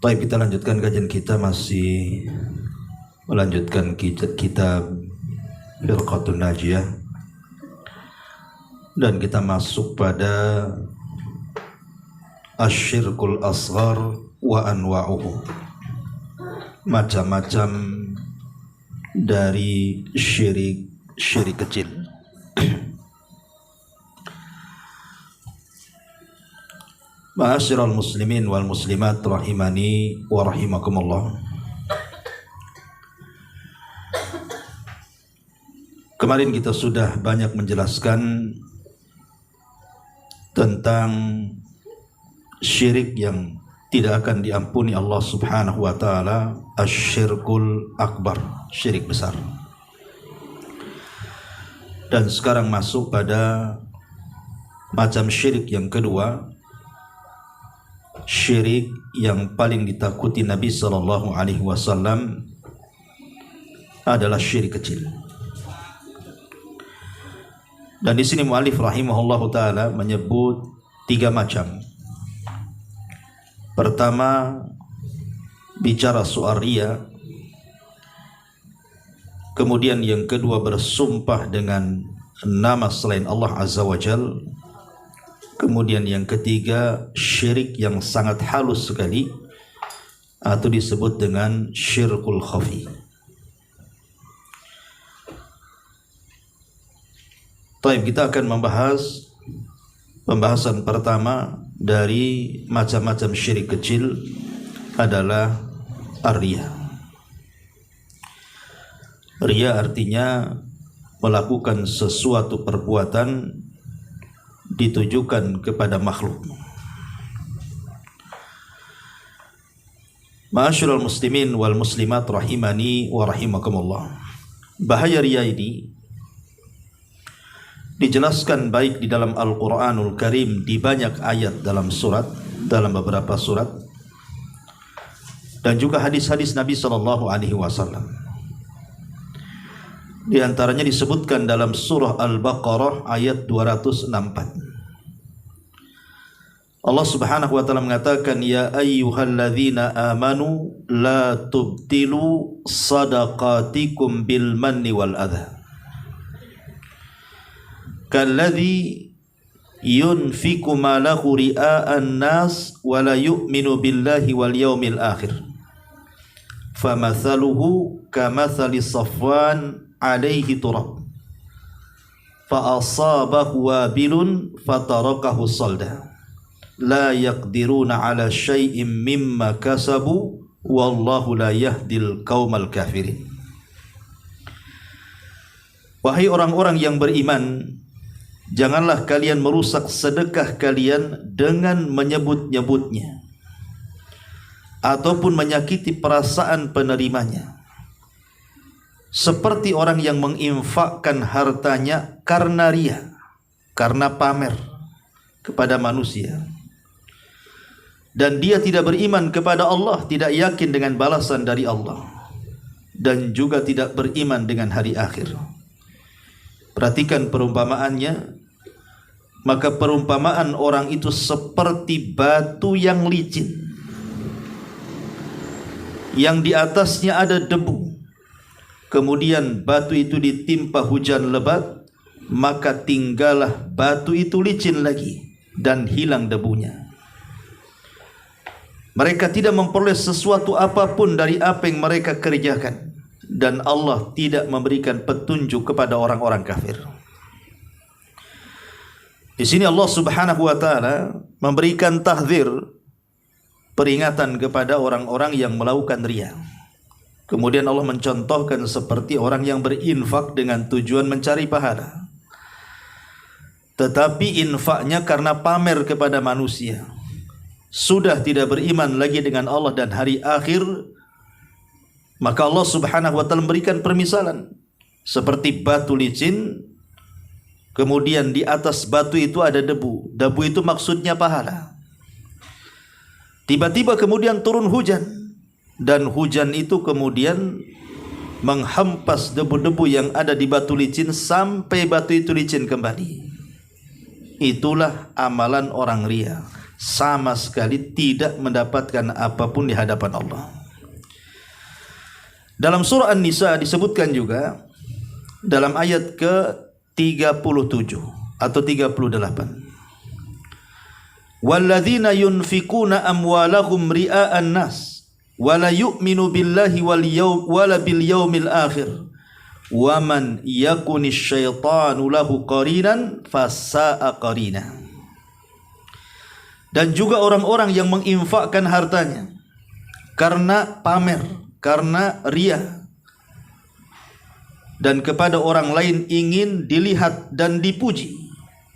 Baik, kita lanjutkan kajian kita, masih melanjutkan kitab Firqatun Najiyah, dan kita masuk pada Asyirkul Asghar wa anwa'uhu, macam-macam dari syirik kecil. Ma'asyiral muslimin wal muslimat rahimani wa rahimakumullah. Kemarin kita sudah banyak menjelaskan tentang syirik yang tidak akan diampuni Allah Subhanahu wa taala, asyirkul akbar, syirik besar. Dan sekarang masuk pada macam syirik yang kedua, syirik yang paling ditakuti Nabi sallallahu alaihi wasallam adalah syirik kecil. Dan di sini muallif rahimahullahu taala menyebut 3 macam. Pertama, bicara soal riya. Kemudian yang kedua, bersumpah dengan nama selain Allah Azza wa Jal. Kemudian yang ketiga, syirik yang sangat halus sekali, atau disebut dengan syirkul khafi. Baik, kita akan membahas pembahasan pertama dari macam-macam syirik kecil adalah ar-riya. Riya artinya melakukan sesuatu perbuatan ditujukan kepada makhluk. Ma'asyiral muslimin wal muslimat rahimani wa rahimakumullah. Bahaya riya ini dijelaskan baik di dalam Al-Quranul Karim, di banyak ayat dalam beberapa surat, dan juga hadis-hadis Nabi sallallahu alaihi wasallam. Di antaranya disebutkan dalam surah Al-Baqarah ayat 264. Allah Subhanahu wa taala mengatakan, ya ayyuhalladzina amanu la tubtilu sadaqatikum bil manni wal adha kalladzi yunfiqu malahu ria'an nas wa la yu'minu billahi wal yawmil akhir famathaluhu kamathali safwan alaihi turab fa asabahu wabilun fatarakahu salda la yaqdiruna ala syai'im mimma kasabu wallahu la yahdil qaumal kafirin. Wahai orang-orang yang beriman, janganlah kalian merusak sedekah kalian dengan menyebut-nyebutnya ataupun menyakiti perasaan penerimanya, seperti orang yang menginfakkan hartanya karena riya, karena pamer kepada manusia, dan dia tidak beriman kepada Allah, tidak yakin dengan balasan dari Allah, dan juga tidak beriman dengan hari akhir. Perhatikan perumpamaannya. Maka perumpamaan orang itu seperti batu yang licin, yang di atasnya ada debu. Kemudian batu itu ditimpa hujan lebat, maka tinggallah batu itu licin lagi dan hilang debunya. Mereka tidak memperoleh sesuatu apapun dari apa yang mereka kerjakan, dan Allah tidak memberikan petunjuk kepada orang-orang kafir. Di sini Allah Subhanahu wa taala memberikan tahdzir, peringatan kepada orang-orang yang melakukan riya. Kemudian Allah mencontohkan seperti orang yang berinfak dengan tujuan mencari pahala, tetapi infaknya karena pamer kepada manusia, sudah tidak beriman lagi dengan Allah dan hari akhir. Maka Allah Subhanahu wa taala memberikan permisalan seperti batu licin, kemudian di atas batu itu ada debu. Debu itu maksudnya pahala. Tiba-tiba kemudian turun hujan, dan hujan itu kemudian menghempas debu-debu yang ada di batu licin sampai batu itu licin kembali. Itulah amalan orang riya. sama sekali tidak mendapatkan apapun di hadapan Allah. Dalam surah An-Nisa disebutkan juga dalam ayat ke-37 atau 38. Walladzina yunfikuna amwalahum ria'an nas wala yu'minu billahi wala bil yaumil akhir wa man yakunish syaitanu lahu qarinan fasa'a qarina. Dan juga orang-orang yang menginfakkan hartanya karena pamer, karena riya, dan kepada orang lain ingin dilihat dan dipuji,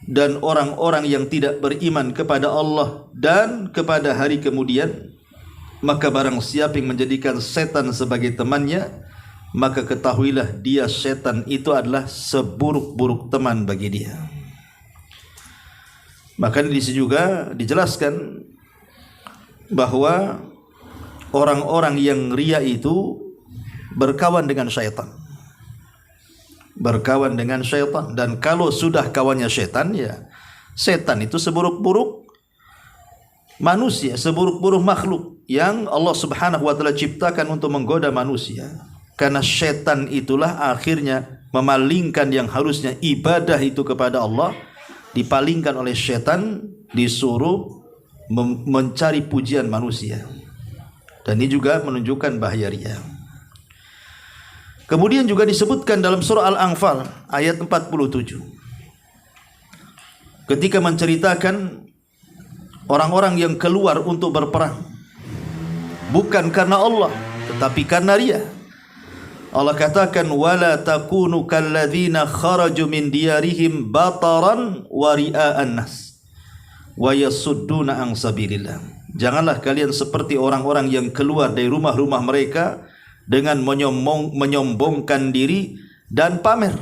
dan orang-orang yang tidak beriman kepada Allah dan kepada hari kemudian, maka barang siapa yang menjadikan setan sebagai temannya, maka ketahuilah dia setan itu adalah seburuk-buruk teman bagi dia. Maka di sini juga dijelaskan bahwa orang-orang yang riya itu berkawan dengan syaitan. Berkawan dengan syaitan, dan kalau sudah kawannya syaitan, ya setan itu seburuk-buruk manusia, seburuk-buruk makhluk yang Allah Subhanahu wa taala ciptakan untuk menggoda manusia. Karena syaitan itulah akhirnya memalingkan yang harusnya ibadah itu kepada Allah, dipalingkan oleh syaitan, disuruh mencari pujian manusia. Dan ini juga menunjukkan bahaya riya. Kemudian juga disebutkan dalam surah Al-Anfal ayat 47, ketika menceritakan orang-orang yang keluar untuk berperang bukan karena Allah tetapi karena riya. Allah katakan wala takunu kalladzina kharaju min diyarihim bataran wa ria'an nas wa yasudduna an sabilillah. Janganlah kalian seperti orang-orang yang keluar dari rumah-rumah mereka dengan menyombongkan diri dan pamer,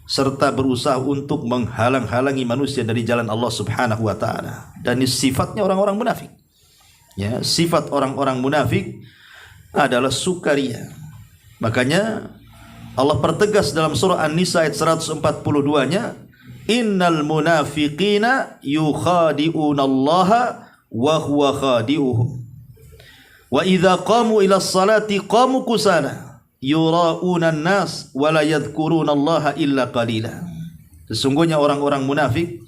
serta berusaha untuk menghalang-halangi manusia dari jalan Allah Subhanahu wa taala. Dan ini sifatnya orang-orang munafik. Ya, sifat orang-orang munafik adalah sukaria. Makanya Allah pertegas dalam surah An-Nisa ayat 142-nya, innal munafiqina yukhadi'unallaha wa huwa khadi'uhum. Wa idza qamu ila sholati qamu kusala yura'una an-nas wa la yadhkuruna Allah illa qalila. Sesungguhnya orang-orang munafik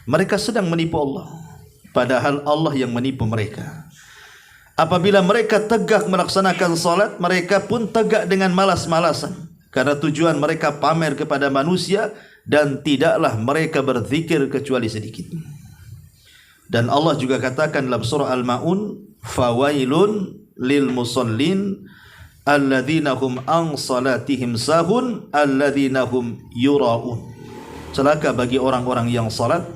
mereka sedang menipu Allah, padahal Allah yang menipu mereka. Apabila mereka tegak melaksanakan salat, mereka pun tegak dengan malas-malasan, karena tujuan mereka pamer kepada manusia, dan tidaklah mereka berzikir kecuali sedikit. Dan Allah juga katakan dalam surah Al-Maun, fawailun lil musallin alladzina hum an salatihim sahun alladzina hum yuraun. Celaka bagi orang-orang yang salat,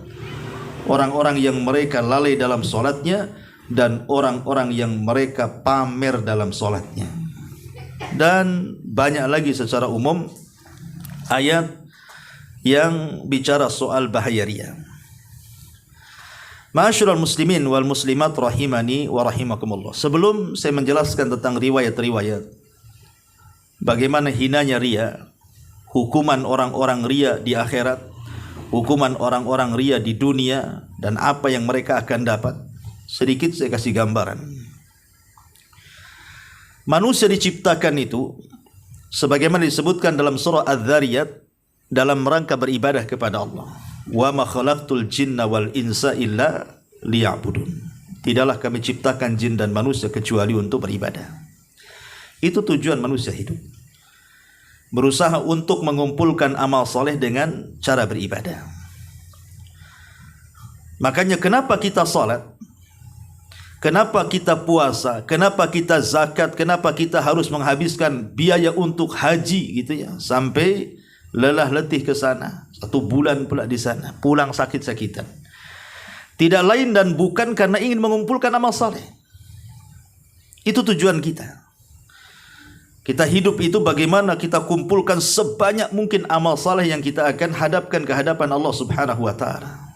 orang-orang yang mereka lalai dalam salatnya, dan orang-orang yang mereka pamer dalam salatnya. Dan banyak lagi secara umum ayat yang bicara soal bahaya riya. Ma'asyiral muslimin wal muslimat rahimani wa rahimakumullah. Sebelum saya menjelaskan tentang riwayat-riwayat bagaimana hinanya riya, hukuman orang-orang riya di akhirat, hukuman orang-orang riya di dunia, dan apa yang mereka akan dapat, sedikit saya kasih gambaran. Manusia diciptakan itu sebagaimana disebutkan dalam surah Az-Zariyat dalam rangka beribadah kepada Allah. Wa ma khalaqtul jinna wal insa illa liya'budun. Tidaklah kami ciptakan jin dan manusia kecuali untuk beribadah. Itu tujuan manusia hidup. Berusaha untuk mengumpulkan amal soleh dengan cara beribadah. Makanya kenapa kita salat? Kenapa kita puasa? Kenapa kita zakat? Kenapa kita harus menghabiskan biaya untuk haji gitu ya, sampai lelah letih ke sana, 1 bulan pula di sana, pulang sakit-sakitan. Tidak lain dan bukan karena ingin mengumpulkan amal saleh. Itu tujuan kita. Kita hidup itu bagaimana kita kumpulkan sebanyak mungkin amal saleh yang kita akan hadapkan ke hadapan Allah Subhanahu wa taala.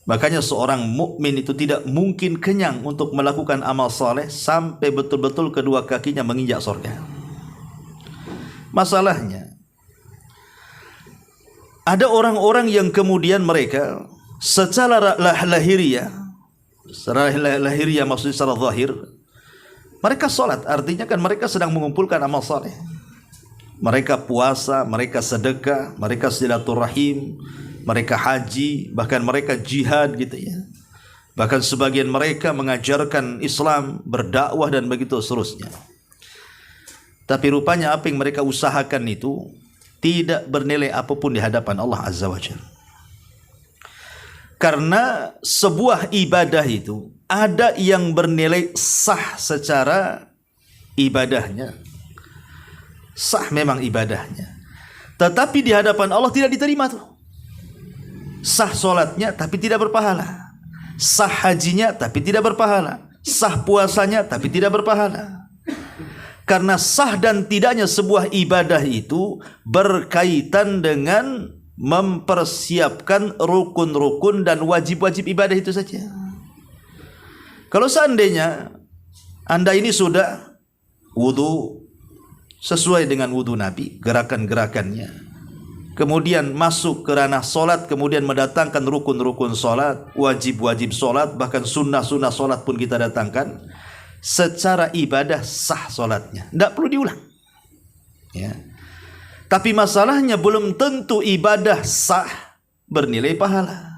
Makanya seorang mukmin itu tidak mungkin kenyang untuk melakukan amal saleh sampai betul-betul kedua kakinya menginjak surga. Masalahnya, ada orang-orang yang kemudian mereka secara lahiriah secara lahiriah, maksudnya secara zahir, mereka sholat, artinya kan mereka sedang mengumpulkan amal saleh. Mereka puasa, mereka sedekah, mereka silaturahim, mereka haji, bahkan mereka jihad gitu ya. Bahkan sebagian mereka mengajarkan Islam, berdakwah dan begitu seterusnya. Tapi rupanya apa yang mereka usahakan itu tidak bernilai apapun di hadapan Allah Azza wa Jalla. Karena sebuah ibadah itu ada yang bernilai sah secara ibadahnya. Sah memang ibadahnya, tetapi di hadapan Allah tidak diterima tuh. Sah solatnya tapi tidak berpahala, sah hajinya tapi tidak berpahala, sah puasanya tapi tidak berpahala. Karena sah dan tidaknya sebuah ibadah itu berkaitan dengan mempersiapkan rukun-rukun dan wajib-wajib ibadah itu saja. Kalau seandainya Anda ini sudah wudu sesuai dengan wudu Nabi, gerakan-gerakannya, kemudian masuk ke ranah solat, kemudian mendatangkan rukun-rukun solat, wajib-wajib solat, bahkan sunnah-sunnah solat pun kita datangkan, secara ibadah sah solatnya, tidak perlu diulang ya. Tapi masalahnya belum tentu ibadah sah bernilai pahala.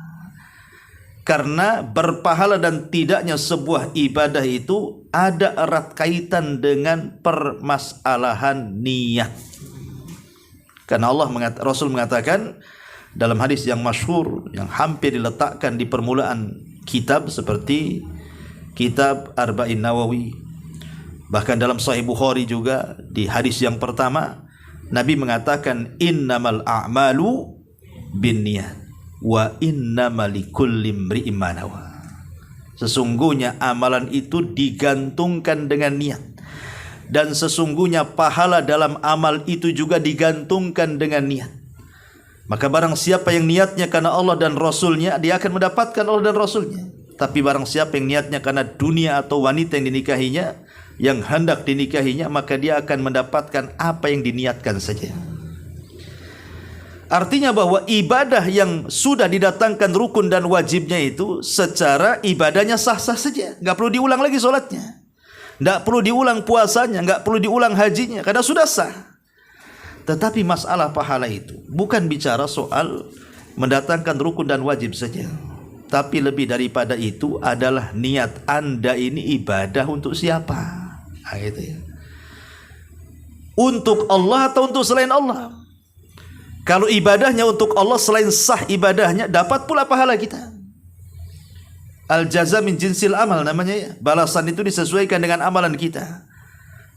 Karena berpahala dan tidaknya sebuah ibadah itu ada erat kaitan dengan permasalahan niat. Karena Rasul mengatakan dalam hadis yang masyhur yang hampir diletakkan di permulaan kitab seperti kitab Arba'in Nawawi, bahkan dalam Sahih Bukhari juga di hadis yang pertama Nabi mengatakan innamal a'malu binniyat wa innamal likulli imri'in ma nawa. Sesungguhnya amalan itu digantungkan dengan niat, dan sesungguhnya pahala dalam amal itu juga digantungkan dengan niat. Maka barang siapa yang niatnya karena Allah dan Rasulnya, dia akan mendapatkan Allah dan Rasulnya. Tapi barang siapa yang niatnya karena dunia atau wanita yang dinikahinya, yang hendak dinikahinya, maka dia akan mendapatkan apa yang diniatkan saja. Artinya bahwa ibadah yang sudah didatangkan rukun dan wajibnya itu secara ibadahnya sah-sah saja, nggak perlu diulang lagi sholatnya, nggak perlu diulang puasanya, nggak perlu diulang hajinya, karena sudah sah. Tetapi masalah pahala itu bukan bicara soal mendatangkan rukun dan wajib saja, tapi lebih daripada itu adalah niat Anda ini ibadah untuk siapa? Nah, gitu ya. Untuk Allah atau untuk selain Allah? Kalau ibadahnya untuk Allah, selain sah ibadahnya, dapat pula pahala kita. Al-jaza min jinsil amal namanya ya. Balasan itu disesuaikan dengan amalan kita.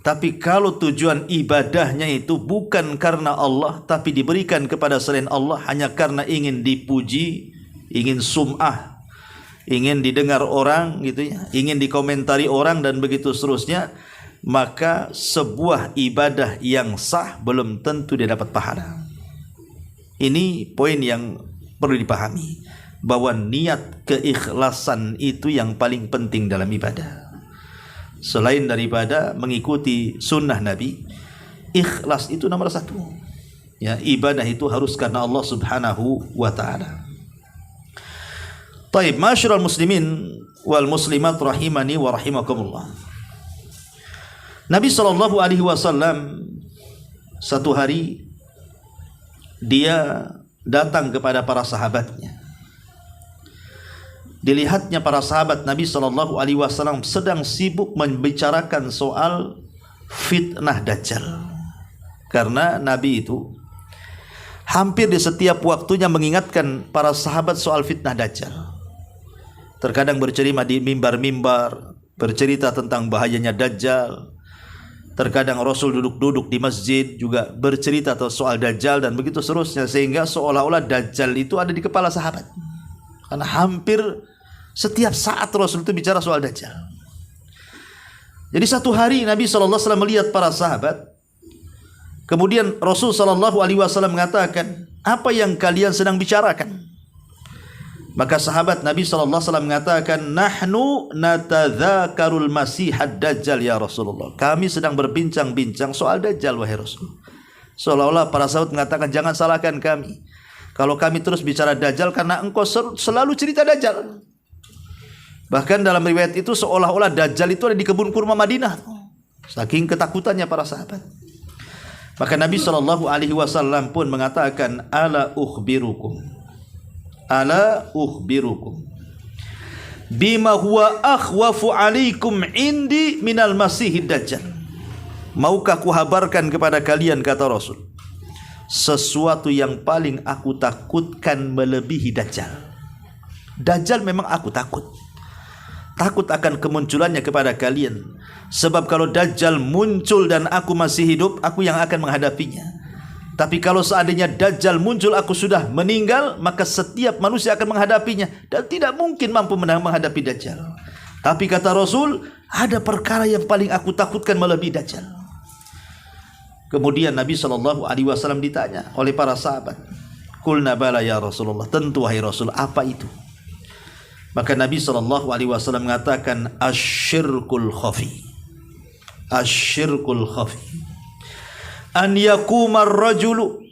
Tapi kalau tujuan ibadahnya itu bukan karena Allah, tapi diberikan kepada selain Allah hanya karena ingin dipuji, ingin sum'ah, ingin didengar orang gitu ya, ingin dikomentari orang dan begitu seterusnya, maka sebuah ibadah yang sah belum tentu dia dapat pahala. Ini poin yang perlu dipahami, bahwa niat keikhlasan itu yang paling penting dalam ibadah. Selain daripada mengikuti sunnah Nabi, ikhlas itu nomor satu ya. Ibadah itu harus karena Allah Subhanahu wa ta'ala. Taib, masyarul muslimin wal muslimat rahimani wa rahimakumullah. Nabi SAW satu hari dia datang kepada para sahabatnya. Dilihatnya para sahabat Nabi SAW sedang sibuk membicarakan soal fitnah Dajjal. Karena Nabi itu hampir di setiap waktunya mengingatkan para sahabat soal fitnah Dajjal. Terkadang bercerita di mimbar-mimbar, bercerita tentang bahayanya Dajjal. Terkadang Rasul duduk-duduk di masjid juga bercerita soal Dajjal dan begitu seterusnya, sehingga seolah-olah Dajjal itu ada di kepala sahabat. Karena hampir setiap saat Rasul itu bicara soal Dajjal. Jadi satu hari Nabi SAW melihat para sahabat, kemudian Rasul SAW mengatakan, apa yang kalian sedang bicarakan? Maka sahabat Nabi SAW mengatakan, nahnu natadzakarul masihad dajjal ya Rasulullah. Kami sedang berbincang-bincang soal Dajjal wahai Rasul. Seolah-olah para sahabat mengatakan, jangan salahkan kami kalau kami terus bicara Dajjal, karena engkau selalu cerita Dajjal. Bahkan dalam riwayat itu seolah-olah Dajjal itu ada di kebun kurma Madinah. Saking ketakutannya para sahabat. Maka Nabi SAW pun mengatakan, ala ukhbirukum bima huwa akhwafu alaikum indi minal masihid dajjal. Maukah kuhabarkan kepada kalian, kata Rasul, sesuatu yang paling aku takutkan melebihi Dajjal. Dajjal memang aku takut akan kemunculannya kepada kalian. Sebab kalau Dajjal muncul dan aku masih hidup, aku yang akan menghadapinya. Tapi kalau seandainya Dajjal muncul, aku sudah meninggal, maka setiap manusia akan menghadapinya dan tidak mungkin mampu menghadapi Dajjal. Tapi kata Rasul, ada perkara yang paling aku takutkan melebihi Dajjal. Kemudian Nabi SAW ditanya oleh para sahabat, qulna bala ya Rasulullah, tentu wahai Rasul, apa itu? Maka Nabi SAW mengatakan, asyirkul khafi an yakumar rajulu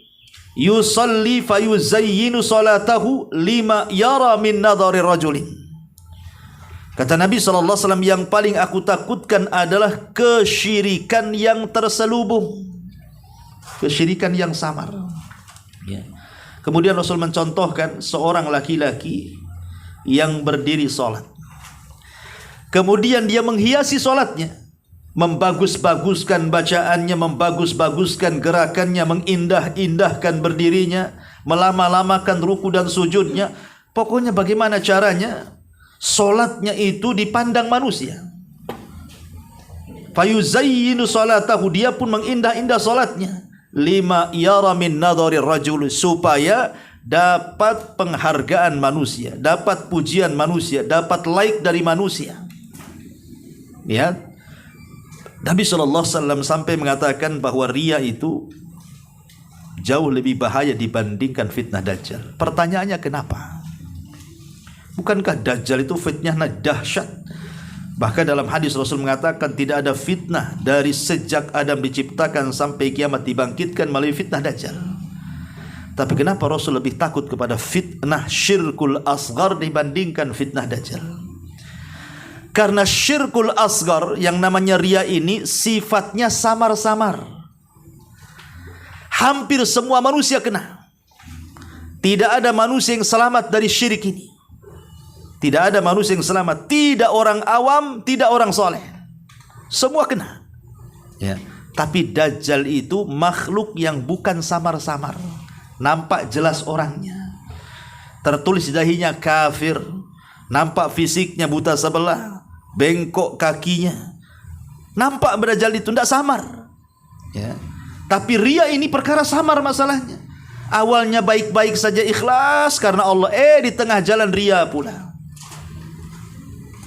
yusalli fayuzayyinu salatahu lima yara min nadhari rajulin. Kata Nabi SAW, yang paling aku takutkan adalah kesyirikan yang terselubung, kesyirikan yang samar. Kemudian Rasul mencontohkan seorang laki-laki yang berdiri sholat, kemudian dia menghiasi sholatnya, membagus-baguskan bacaannya, membagus-baguskan gerakannya, mengindah-indahkan berdirinya, melama-lamakan ruku dan sujudnya. Pokoknya bagaimana caranya sholatnya itu dipandang manusia. Fayuzayyinu salatahu, dia pun mengindah-indah sholatnya, lima yara min nadhari rajul, supaya dapat penghargaan manusia, dapat pujian manusia, dapat like dari manusia. Ya, Nabi SAW sampai mengatakan bahwa riya itu jauh lebih bahaya dibandingkan fitnah Dajjal. Pertanyaannya kenapa? Bukankah Dajjal itu fitnahnya dahsyat? Bahkan dalam hadis Rasul mengatakan tidak ada fitnah dari sejak Adam diciptakan sampai kiamat dibangkitkan melalui fitnah Dajjal. Tapi kenapa Rasul lebih takut kepada fitnah syirkul asghar dibandingkan fitnah Dajjal? Karena syirkul asghar yang namanya riya ini sifatnya samar-samar. Hampir semua manusia kena. Tidak ada manusia yang selamat dari syirik ini. Tidak ada manusia yang selamat. Tidak orang awam, tidak orang soleh. Semua kena. Ya. Tapi Dajjal itu makhluk yang bukan samar-samar. Nampak jelas orangnya. Tertulis di dahinya kafir. Nampak fisiknya buta sebelah. Bengkok kakinya. Nampak Dajjal itu tidak samar. Ya. Tapi riya ini perkara samar masalahnya. Awalnya baik-baik saja, ikhlas karena Allah. Di tengah jalan riya pula.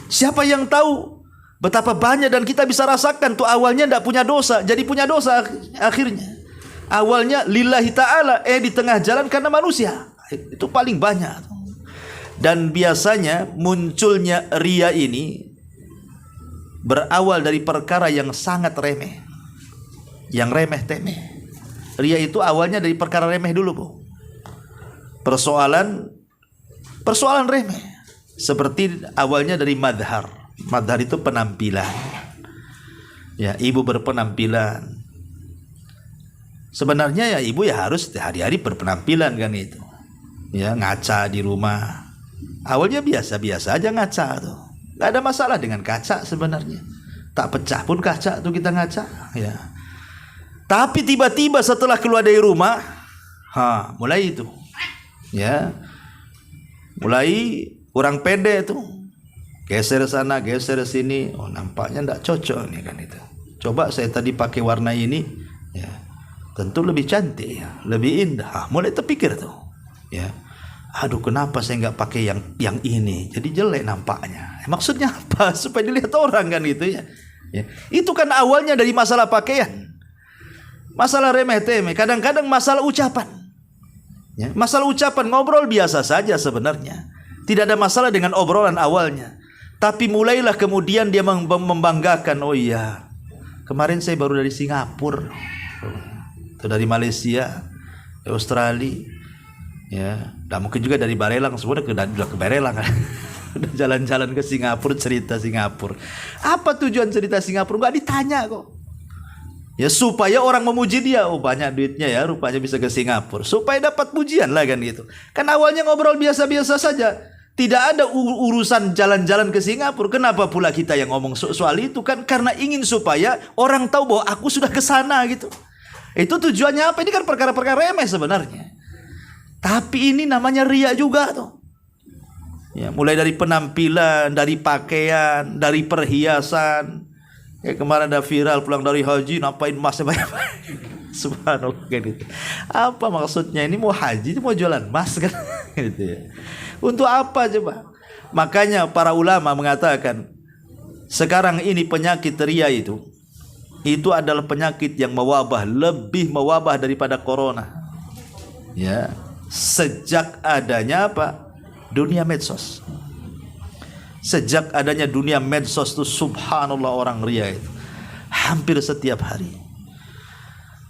Siapa yang tahu betapa banyak, dan kita bisa rasakan tuh awalnya tidak punya dosa, jadi punya dosa akhirnya. Awalnya lillahi ta'ala, di tengah jalan karena manusia. Itu paling banyak. Dan biasanya munculnya riya ini berawal dari perkara yang sangat remeh. Yang remeh-temeh. Riya itu awalnya dari perkara remeh dulu, Bu. Persoalan remeh. Seperti awalnya dari madhar. Madhar itu penampilan. Ya, ibu berpenampilan. Sebenarnya ya ibu ya harus hari-hari berpenampilan kan itu. Ya, ngaca di rumah. Awalnya biasa-biasa aja ngaca tuh. Gak ada masalah dengan kaca sebenarnya. Tak pecah pun kaca tuh kita ngaca. Ya. Tapi tiba-tiba setelah keluar dari rumah, mulai itu. Ya. Mulai kurang pede tuh, geser sana, geser sini. Oh, nampaknya tidak cocok nih kan itu. Coba saya tadi pakai warna ini, ya, tentu lebih cantik, ya, lebih indah. Mulai terpikir tuh, ya, aduh kenapa saya nggak pakai yang ini? Jadi jelek nampaknya. Maksudnya apa? Supaya dilihat orang kan gitu ya. Ya. Itu kan awalnya dari masalah pakaian, masalah remeh-temeh. Kadang-kadang masalah ucapan. Ya. Masalah ucapan, ngobrol biasa saja sebenarnya. Tidak ada masalah dengan obrolan awalnya. Tapi mulailah kemudian dia membanggakan. Oh iya, kemarin saya baru dari Singapura, atau dari Malaysia, Australia. Ya, dan mungkin juga dari Barelang. Semua udah ke Barelang. Udah jalan-jalan ke Singapura, cerita Singapura. Apa tujuan cerita Singapura? Nggak ditanya kok. Ya supaya orang memuji dia. Oh banyak duitnya ya, rupanya bisa ke Singapura. Supaya dapat pujian lah kan gitu. Kan awalnya ngobrol biasa-biasa saja. Tidak ada urusan jalan-jalan ke Singapura. Kenapa pula kita yang ngomong soal itu? Kan karena ingin supaya orang tahu bahwa aku sudah ke sana gitu. Itu tujuannya apa? Ini kan perkara-perkara remeh sebenarnya. Tapi ini namanya riya juga tuh. Ya, mulai dari penampilan, dari pakaian, dari perhiasan. Ya, kemarin ada viral pulang dari haji, nampain emasnya banyak-banyak. Subhanallah gitu. Apa maksudnya? Ini mau haji, mau jualan emas kan? Gitu ya. Untuk apa coba? Makanya para ulama mengatakan sekarang ini penyakit riya itu adalah penyakit yang mewabah, lebih mewabah daripada corona. Ya, sejak adanya apa? Dunia medsos. Sejak adanya dunia medsos itu subhanallah orang riya itu hampir setiap hari.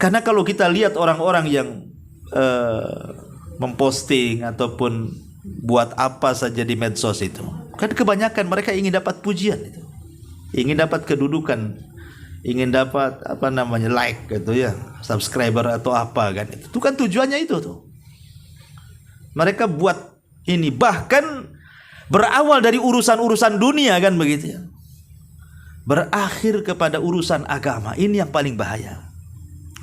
Karena kalau kita lihat orang-orang yang memposting ataupun buat apa saja di medsos itu, kan kebanyakan mereka ingin dapat pujian itu, ingin dapat kedudukan, ingin dapat apa namanya like gitu ya, subscriber atau apa kan, itu kan tujuannya itu tuh. Mereka buat ini bahkan berawal dari urusan-urusan dunia kan begitu ya, berakhir kepada urusan agama. Ini yang paling bahaya.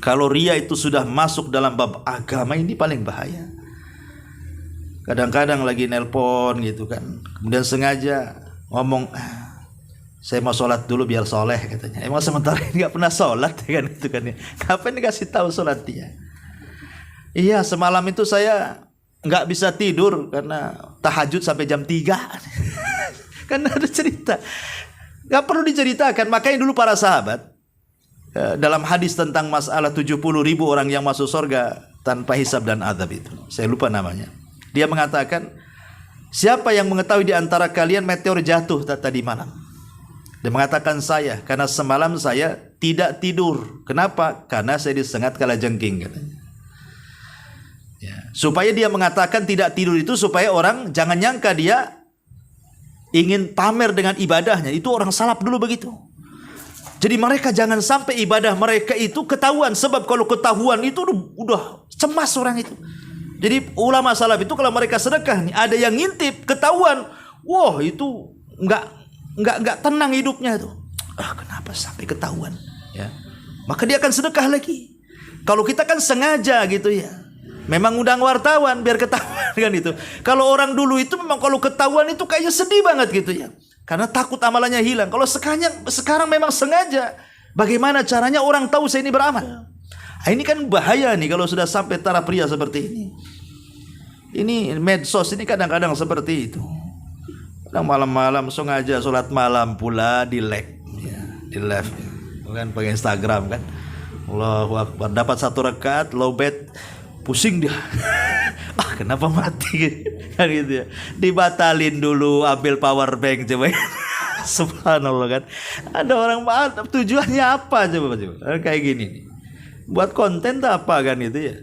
Kalau riya itu sudah masuk dalam bab agama, ini paling bahaya. Kadang-kadang lagi nelpon gitu kan, kemudian sengaja ngomong, saya mau sholat dulu biar soleh katanya. Emang sementara ini nggak pernah sholat ya kan itu kan ya. Kapan dikasih tahu sholat dia? Iya semalam itu saya nggak bisa tidur karena tahajud sampai jam 3. Kan ada cerita. Nggak perlu diceritakan. Makanya dulu para sahabat dalam hadis tentang masalah 70.000 orang yang masuk surga tanpa hisab dan azab itu, saya lupa namanya. Dia mengatakan, siapa yang mengetahui di antara kalian meteor jatuh tadi malam? Dia mengatakan saya, karena semalam saya tidak tidur. Kenapa? Karena saya disengat kalajengking katanya. Ya, supaya dia mengatakan tidak tidur itu supaya orang jangan nyangka dia ingin pamer dengan ibadahnya. Itu orang salaf dulu begitu. Jadi mereka jangan sampai ibadah mereka itu ketahuan. Sebab kalau ketahuan itu udah cemas orang itu. Jadi ulama salaf itu kalau mereka sedekah nih, ada yang ngintip ketahuan, wah itu nggak tenang hidupnya itu. Kenapa sampai ketahuan? Ya, maka dia akan sedekah lagi. Kalau kita kan sengaja gitu ya, memang undang wartawan biar ketahuan kan itu. Kalau orang dulu itu memang kalau ketahuan itu kayaknya sedih banget gitu ya, karena takut amalannya hilang. Kalau sekarang memang sengaja. Bagaimana caranya orang tahu saya ini beramal? Ini kan bahaya nih kalau sudah sampai taraf pria seperti ini. Ini medsos ini kadang-kadang seperti itu. Kadang malam-malam sengaja sholat malam pula di like, ya, di live, kan pakai Instagram kan. Allahu Akbar, dapat 1 rakaat low bet, pusing dia. Kenapa mati? Kan gitu ya. Dibatalin dulu, ambil power bank coba. Subhanallah kan. Ada orang tujuannya apa coba. Kayak gini nih. Buat konten tak apa kan itu ya.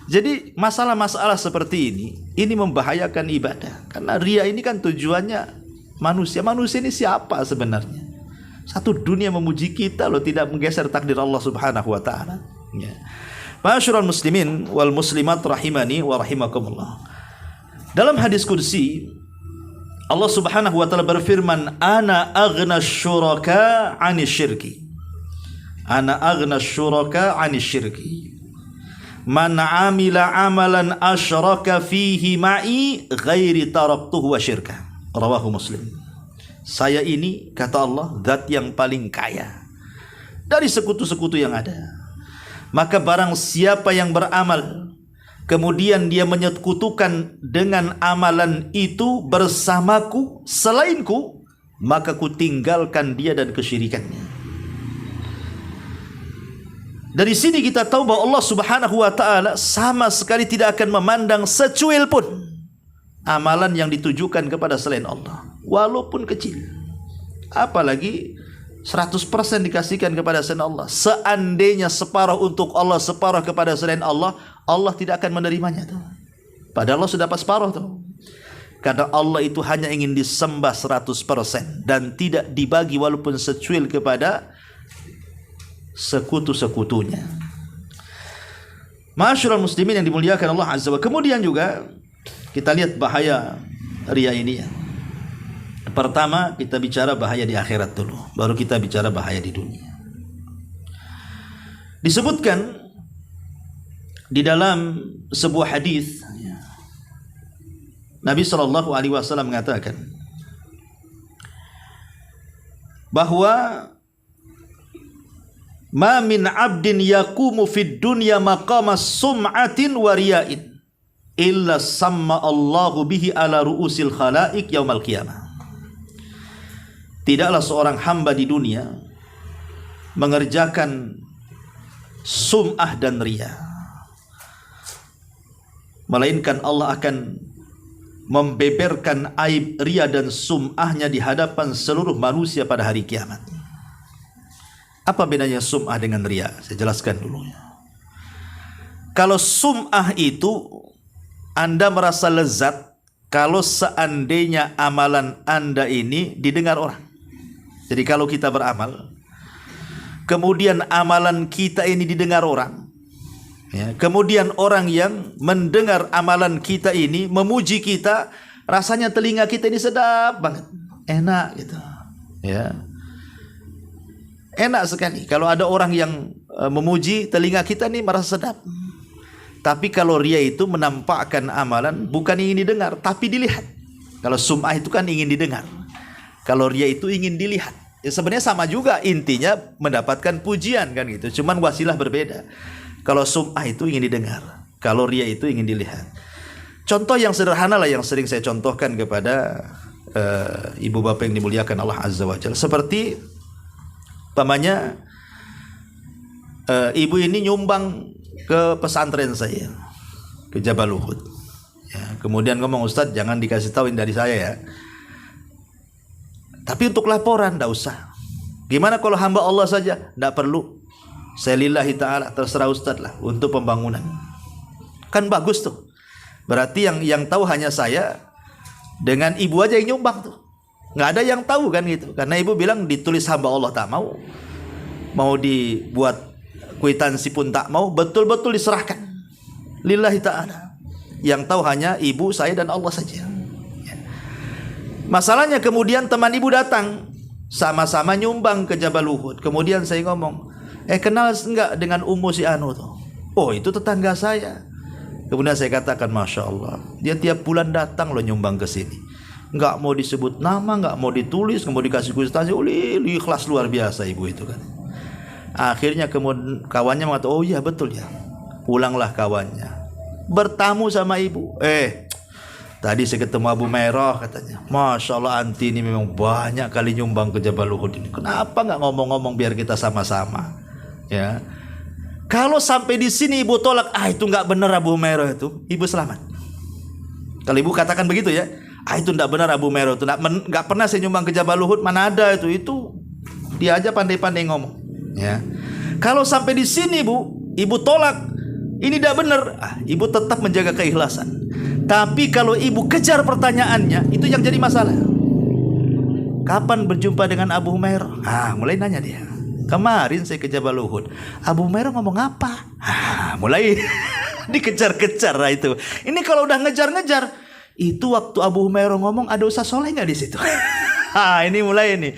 Jadi masalah-masalah seperti ini membahayakan ibadah. Karena riya ini kan tujuannya manusia. Manusia ini siapa sebenarnya? Satu dunia memuji kita loh, tidak menggeser takdir Allah Subhanahu wa taala. Ya. Ma'asyiral muslimin wal muslimat rahimani wa rahimakumullah. Dalam hadis qudsi Allah Subhanahu wa taala berfirman, "Ana aghna syuraka 'anil syirki." Ana aghna syuraka 'anil syirki. Man 'amila 'amalan asyraka fihi ma'i ghairi taraktuhu wa syirka. Rawahu Muslim. Saya ini, kata Allah, zat yang paling kaya dari sekutu-sekutu yang ada. Maka barang siapa yang beramal kemudian dia menyekutukan dengan amalan itu bersamaku selainku, maka ku tinggalkan dia dan kesyirikannya. Dari sini kita tahu bahwa Allah Subhanahu wa taala sama sekali tidak akan memandang secuil pun amalan yang ditujukan kepada selain Allah, walaupun kecil. Apalagi 100% dikasihkan kepada selain Allah. Seandainya separuh untuk Allah, separuh kepada selain Allah, Allah tidak akan menerimanya tuh. Padahal Allah sudah dapat separuh tuh. Karena Allah itu hanya ingin disembah 100% dan tidak dibagi walaupun secuil kepada sekutu-sekutunya. Ma'asyiral muslimin yang dimuliakan Allah Azza wa Jalla. Kemudian juga kita lihat bahaya riya ini ya. Pertama kita bicara bahaya di akhirat dulu, baru kita bicara bahaya di dunia. Disebutkan di dalam sebuah hadis Nabi SAW mengatakan bahwa ma min abdin yaqumu fid dunya maqama sum'atin wa riya'in illa samma Allahu bihi ala ru'usil khalaik yaumal qiyamah. Tidaklah seorang hamba di dunia mengerjakan sum'ah dan riya, melainkan Allah akan membeberkan aib riya dan sum'ahnya di hadapan seluruh manusia pada hari kiamat. Apa bedanya sum'ah dengan riya? Saya jelaskan dulu. Kalau sum'ah itu Anda merasa lezat kalau seandainya amalan Anda ini didengar orang. Jadi kalau kita beramal, kemudian amalan kita ini didengar orang, ya, kemudian orang yang mendengar amalan kita ini memuji kita, rasanya telinga kita ini sedap banget, enak gitu, ya, enak sekali. Kalau ada orang yang memuji, telinga kita ini merasa sedap. Tapi kalau riya itu menampakkan amalan bukan ingin didengar, tapi dilihat. Kalau sum'ah itu kan ingin didengar, kalau riya itu ingin dilihat. Ya, sebenarnya sama juga, intinya mendapatkan pujian kan gitu, cuman wasilah berbeda. Kalau sum'ah itu ingin didengar, kalau riya itu ingin dilihat. Contoh yang sederhana lah yang sering saya contohkan kepada ibu bapak yang dimuliakan Allah Azza wa Jalla. Seperti pamannya ibu ini nyumbang ke pesantren saya, ke Jabal Uhud. Ya, kemudian ngomong, Ustadz jangan dikasih tahuin dari saya ya. Tapi untuk laporan tidak usah. Gimana kalau hamba Allah saja? Tidak perlu. Saya lillahi ta'ala, terserah Ustadz lah untuk pembangunan. Kan bagus tuh. Berarti yang tahu hanya saya dengan ibu aja yang nyumbang tuh. Nggak ada yang tahu kan gitu. Karena ibu bilang ditulis hamba Allah tak mau. Mau dibuat kwitansi pun tak mau. Betul-betul diserahkan lillahi ta'ala. Yang tahu hanya ibu, saya dan Allah saja. Masalahnya kemudian teman ibu datang, sama-sama nyumbang ke Jabal Uhud. Kemudian saya ngomong, kenal enggak dengan Ummu si Anu tuh? Oh, itu tetangga saya. Kemudian saya katakan, Masya Allah, dia tiap bulan datang loh nyumbang ke sini. Enggak mau disebut nama, enggak mau ditulis, enggak mau dikasih kwitansi. Ikhlas luar biasa ibu itu kan. Akhirnya kemudian kawannya mengatakan, oh iya betul ya. Pulanglah kawannya, bertamu sama ibu. Tadi saya ketemu Abu Merah katanya. Masya Allah, anti ini memang banyak kali nyumbang ke Jabal Uhud ini. Kenapa nggak ngomong-ngomong biar kita sama-sama? Ya, kalau sampai di sini ibu tolak, itu nggak benar Abu Merah itu, ibu selamat. Kalau ibu katakan begitu ya, itu nggak benar Abu Merah itu, nggak pernah saya nyumbang ke Jabal Uhud, mana ada itu dia aja pandai-pandai ngomong. Ya, kalau sampai di sini ibu tolak, ini tidak benar, ibu tetap menjaga keikhlasan. Tapi kalau ibu kejar pertanyaannya, itu yang jadi masalah. Kapan berjumpa dengan Abu Humairah? Mulai nanya dia. Kemarin saya ke Jabal Uhud. Abu Humairah ngomong apa? Mulai dikejar-kejar lah itu. Ini kalau udah ngejar-ngejar, itu waktu Abu Humairah ngomong ada Ustaz Soleh nggak di situ? Ini mulai ini.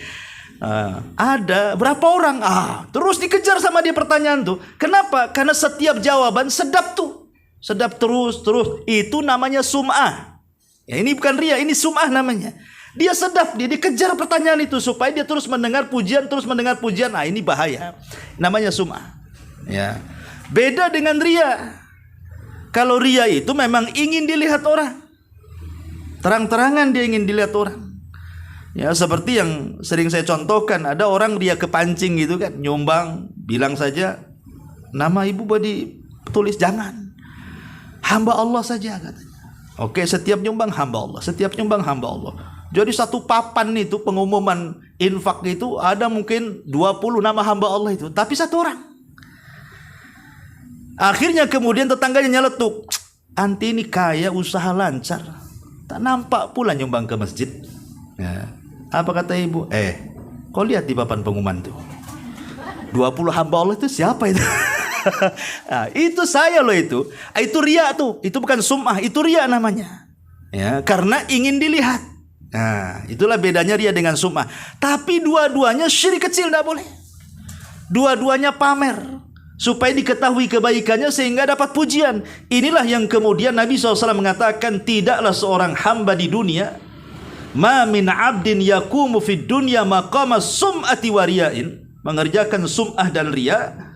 Ada berapa orang? Terus dikejar sama dia pertanyaan tuh. Kenapa? Karena setiap jawaban sedap tuh. Sedap terus. Itu namanya sum'ah. Ya, ini bukan riya, ini sum'ah namanya. Dia sedap, dia dikejar pertanyaan itu supaya dia terus mendengar pujian. Ini bahaya. Namanya sum'ah. Ya. Beda dengan riya. Kalau riya itu memang ingin dilihat orang. Terang-terangan dia ingin dilihat orang. Ya, seperti yang sering saya contohkan, ada orang dia kepancing gitu kan, nyumbang, bilang saja nama ibu badi tulis, jangan. Hamba Allah saja katanya. Oke, setiap nyumbang hamba Allah, setiap nyumbang hamba Allah. Jadi satu papan itu pengumuman infak itu ada mungkin 20 nama hamba Allah itu, tapi satu orang. Akhirnya kemudian tetangganya nyeletuk, anti ini kaya, usaha lancar, Tak nampak pula nyumbang ke masjid. Ya. Apa kata ibu? Kau lihat di papan pengumuman tuh, 20 hamba Allah itu siapa itu? Nah, itu saya loh itu. Itu riya tuh. Itu bukan sum'ah, itu riya namanya. Ya, karena ingin dilihat. Nah, itulah bedanya riya dengan sum'ah. Tapi dua-duanya syirik kecil, tidak boleh. Dua-duanya pamer supaya diketahui kebaikannya sehingga dapat pujian. Inilah yang kemudian Nabi SAW mengatakan, tidaklah seorang hamba di dunia, ma min abdin yakumu fid dunya maqama sum'ati wa riya'in, mengerjakan sum'ah dan riya,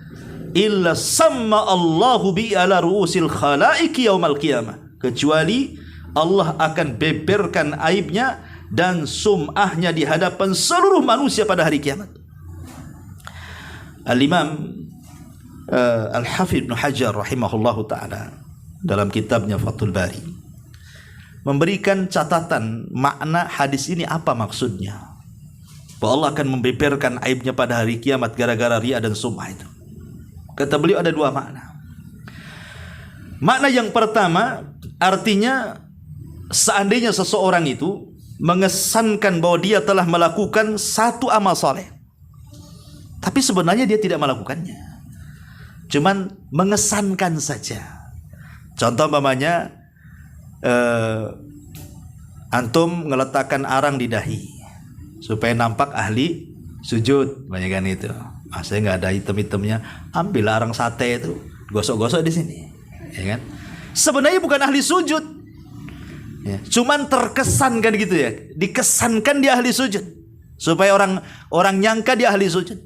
illa samma Allahu bi ala ru'usil khalaiki yaumal qiyamah, kecuali Allah akan beberkan aibnya dan sum'ahnya di hadapan seluruh manusia pada hari kiamat. Al-Imam Al-Hafidh Ibn Hajar rahimahullahu ta'ala dalam kitabnya Fathul Bari memberikan catatan makna hadis ini, apa maksudnya, bahwa Allah akan membeberkan aibnya pada hari kiamat gara-gara riya dan sum'ah itu. Kata beliau ada dua makna. Makna yang pertama, artinya seandainya seseorang itu mengesankan bahwa dia telah melakukan satu amal soleh, tapi sebenarnya dia tidak melakukannya, cuman mengesankan saja. Contoh umpamanya, antum ngeletakkan arang di dahi supaya nampak ahli sujud, banyak kan itu. Saya nggak ada item-itemnya, ambil arang sate itu, gosok-gosok di sini, ya kan? Sebenarnya bukan ahli sujud, ya, cuman terkesan kan gitu ya, dikesankan dia ahli sujud supaya orang nyangka dia ahli sujud.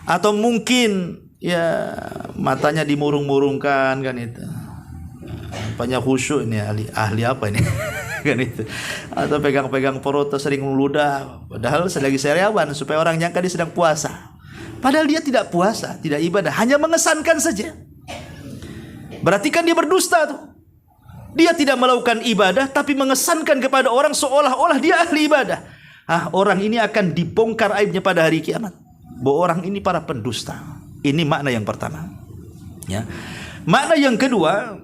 Atau mungkin ya matanya dimurung-murungkan kan itu, banyak khusyuk ini, ahli apa ini? Kan itu. Atau pegang-pegang perut sering meludah, padahal selagi sariawan supaya orang nyangka dia sedang puasa. Padahal dia tidak puasa, tidak ibadah, hanya mengesankan saja. Berarti kan dia berdusta tuh. Dia tidak melakukan ibadah tapi mengesankan kepada orang seolah-olah dia ahli ibadah. Orang ini akan dibongkar aibnya pada hari kiamat, bahwa orang ini para pendusta. Ini makna yang pertama, ya. Makna yang kedua,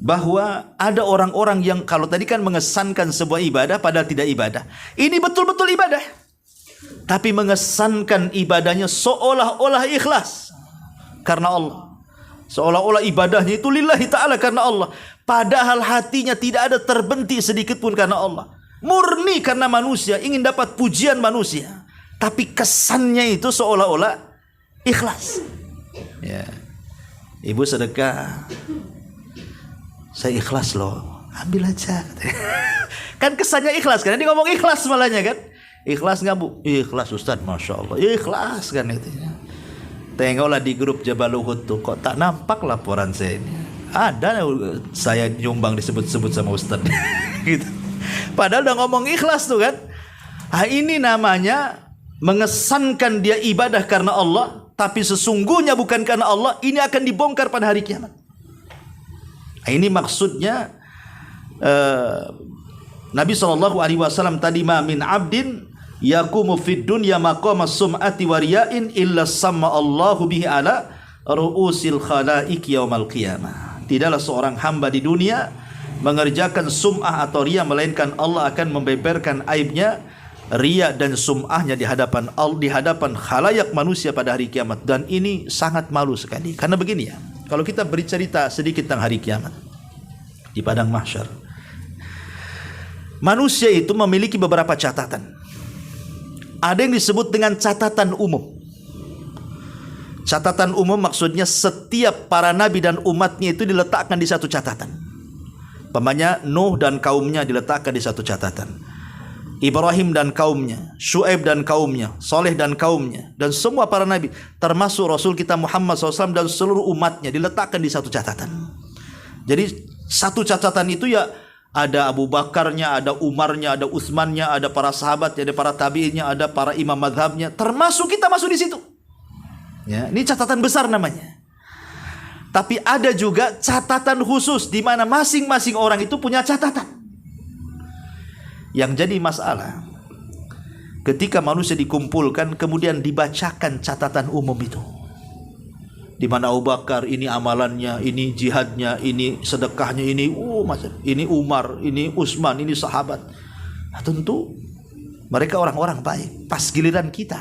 bahwa ada orang-orang yang kalau tadi kan mengesankan sebuah ibadah padahal tidak ibadah. Ini betul-betul ibadah, tapi mengesankan ibadahnya seolah-olah ikhlas karena Allah, seolah-olah ibadahnya itu lillahi ta'ala karena Allah, padahal hatinya tidak ada terbentik sedikit pun karena Allah, murni karena manusia, ingin dapat pujian manusia, tapi kesannya itu seolah-olah ikhlas. Ya, ibu sedekah, saya ikhlas loh, ambil aja. Kan kesannya ikhlas kan, dia ngomong ikhlas malahnya kan. Ikhlas nggak bu? Ikhlas Ustaz, Masya Allah, ikhlas kan itu. Tengoklah di grup Jabal Uhud tuh, kok tak nampak laporan saya ini. Ada saya nyumbang disebut-sebut sama Ustaz. Gitu. Padahal udah ngomong ikhlas tuh kan. Ini namanya mengesankan dia ibadah karena Allah, tapi sesungguhnya bukan karena Allah. Ini akan dibongkar pada hari kiamat. Ini maksudnya Nabi SAW tadi, ma min abdin yakumu fid dunya maqama sum'ati wa riya'in illa samma Allahu bihi ala ru'usil khalaik yaumal qiyamah. Tidaklah seorang hamba di dunia mengerjakan sum'ah atau riya, melainkan Allah akan membeberkan aibnya, riya dan sum'ahnya di hadapan khalayak manusia pada hari kiamat. Dan ini sangat malu sekali. Karena begini ya, kalau kita bercerita sedikit tentang hari kiamat di padang mahsyar, manusia itu memiliki beberapa catatan. Ada yang disebut dengan catatan umum. Catatan umum maksudnya setiap para nabi dan umatnya itu diletakkan di satu catatan. Pamannya Nuh dan kaumnya diletakkan di satu catatan, Ibrahim dan kaumnya, Syuaib dan kaumnya, Saleh dan kaumnya, dan semua para nabi, termasuk Rasul kita Muhammad SAW dan seluruh umatnya diletakkan di satu catatan. Jadi satu catatan itu ya ada Abu Bakarnya, ada Umarnya, ada Utsmannya, ada para sahabatnya, ada para tabi'innya, ada para imam madhabnya, termasuk kita masuk di situ. Ya, ini catatan besar namanya. Tapi ada juga catatan khusus di mana masing-masing orang itu punya catatan. Yang jadi masalah, ketika manusia dikumpulkan kemudian dibacakan catatan umum itu, Di mana Abu Bakar ini amalannya, ini jihadnya, ini sedekahnya, ini macam ini Umar, ini Utsman, ini sahabat. Nah, tentu mereka orang-orang baik. Pas giliran kita,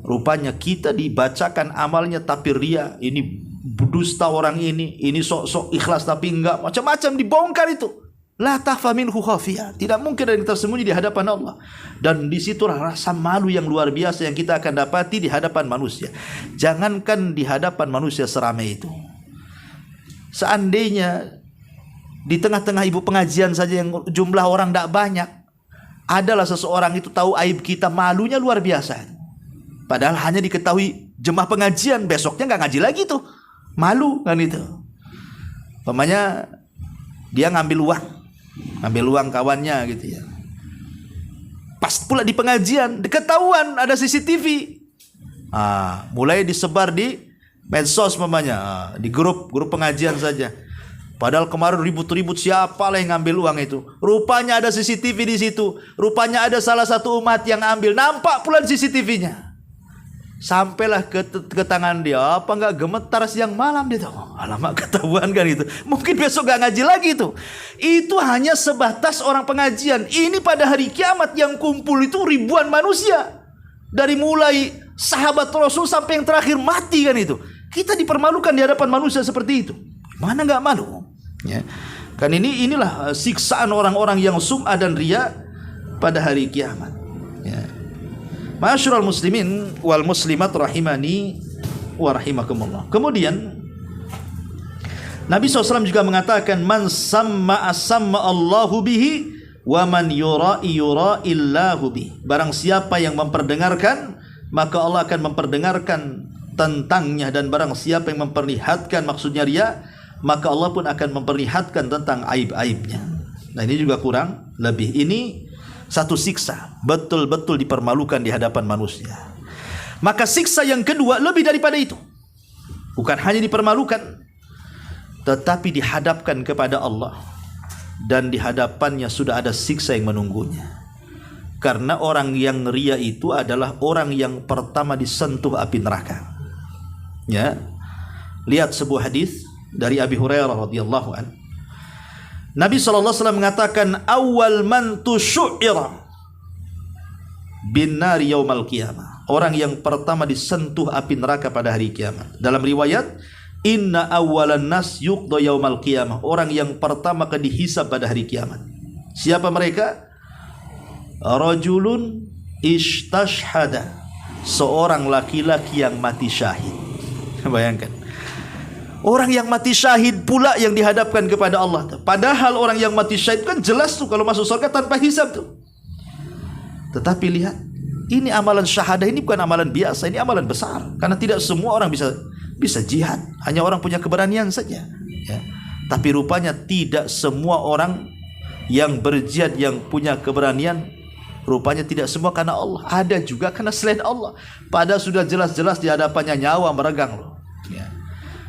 rupanya kita dibacakan amalnya tapi ria, ini dusta orang ini sok-sok ikhlas tapi enggak, macam-macam dibongkar itu. La takhfa minhu khafiya. Tidak mungkin ada yang tersembunyi di hadapan Allah. Dan di situ rasa malu yang luar biasa yang kita akan dapati di hadapan manusia. Jangankan di hadapan manusia seramai itu. Seandainya di tengah-tengah ibu pengajian saja yang jumlah orang tidak banyak, adalah seseorang itu tahu aib kita, malunya luar biasa. Padahal hanya diketahui jemaah pengajian, besoknya nggak ngaji lagi tuh. Malu kan itu. Umpamanya dia ngambil uang kawannya gitu ya. Pas pula di pengajian diketahuan ada CCTV. Mulai disebar di medsos mamanya, di grup pengajian saja. Padahal kemarin ribut-ribut siapa lah yang ngambil uang itu. Rupanya ada CCTV di situ. Rupanya ada salah satu umat yang ambil. Nampak pula CCTV-nya. Sampailah ke tangan dia. Apa enggak gemetar siang malam dia tahu. Alamak, ketahuan kan itu. Mungkin besok enggak ngaji lagi itu. Itu hanya sebatas orang pengajian. Ini pada hari kiamat yang kumpul itu ribuan manusia. Dari mulai sahabat Rasul sampai yang terakhir mati kan itu. Kita dipermalukan di hadapan manusia seperti itu. Mana enggak malu? Ya. Kan inilah siksaan orang-orang yang sum'ah dan riya pada hari kiamat. Ya. Ma'asyiral muslimin wal muslimat rahimani wa rahimakumullah. Kemudian Nabi SAW juga mengatakan, man samma asamma Allahu bihi wa man yura'i yura'illahu bihi. Barang siapa yang memperdengarkan, maka Allah akan memperdengarkan tentangnya, dan barang siapa yang memperlihatkan, maksudnya riya, maka Allah pun akan memperlihatkan tentang aib-aibnya. Nah, ini juga kurang lebih. Ini satu siksa, betul-betul dipermalukan di hadapan manusia. Maka siksa yang kedua lebih daripada itu. Bukan hanya dipermalukan, tetapi dihadapkan kepada Allah. Dan di hadapannya sudah ada siksa yang menunggunya. Karena orang yang riya itu adalah orang yang pertama disentuh api neraka. Ya. Lihat sebuah hadis dari Abi Hurairah radhiyallahu anhu. Nabi SAW mengatakan, awal man tusyu'ira bin nari yaumal qiyamah. Orang yang pertama disentuh api neraka pada hari kiamat. Dalam riwayat, inna awalan nas yuqda yaumal qiyamah. Orang yang pertama akan dihisab pada hari kiamat. Siapa mereka? Rajulun istashhada. Seorang laki-laki yang mati syahid. Bayangkan. Orang yang mati syahid pula yang dihadapkan kepada Allah. Padahal orang yang mati syahid kan jelas tuh kalau masuk surga tanpa hisab tuh. Tetapi lihat, ini amalan syahadah ini bukan amalan biasa, ini amalan besar. Karena tidak semua orang bisa jihad. Hanya orang punya keberanian saja. Ya. Tapi rupanya tidak semua orang yang berjihad yang punya keberanian, rupanya tidak semua karena Allah. Ada juga karena selain Allah. Padahal sudah jelas-jelas di hadapannya nyawa meregang loh. Ya.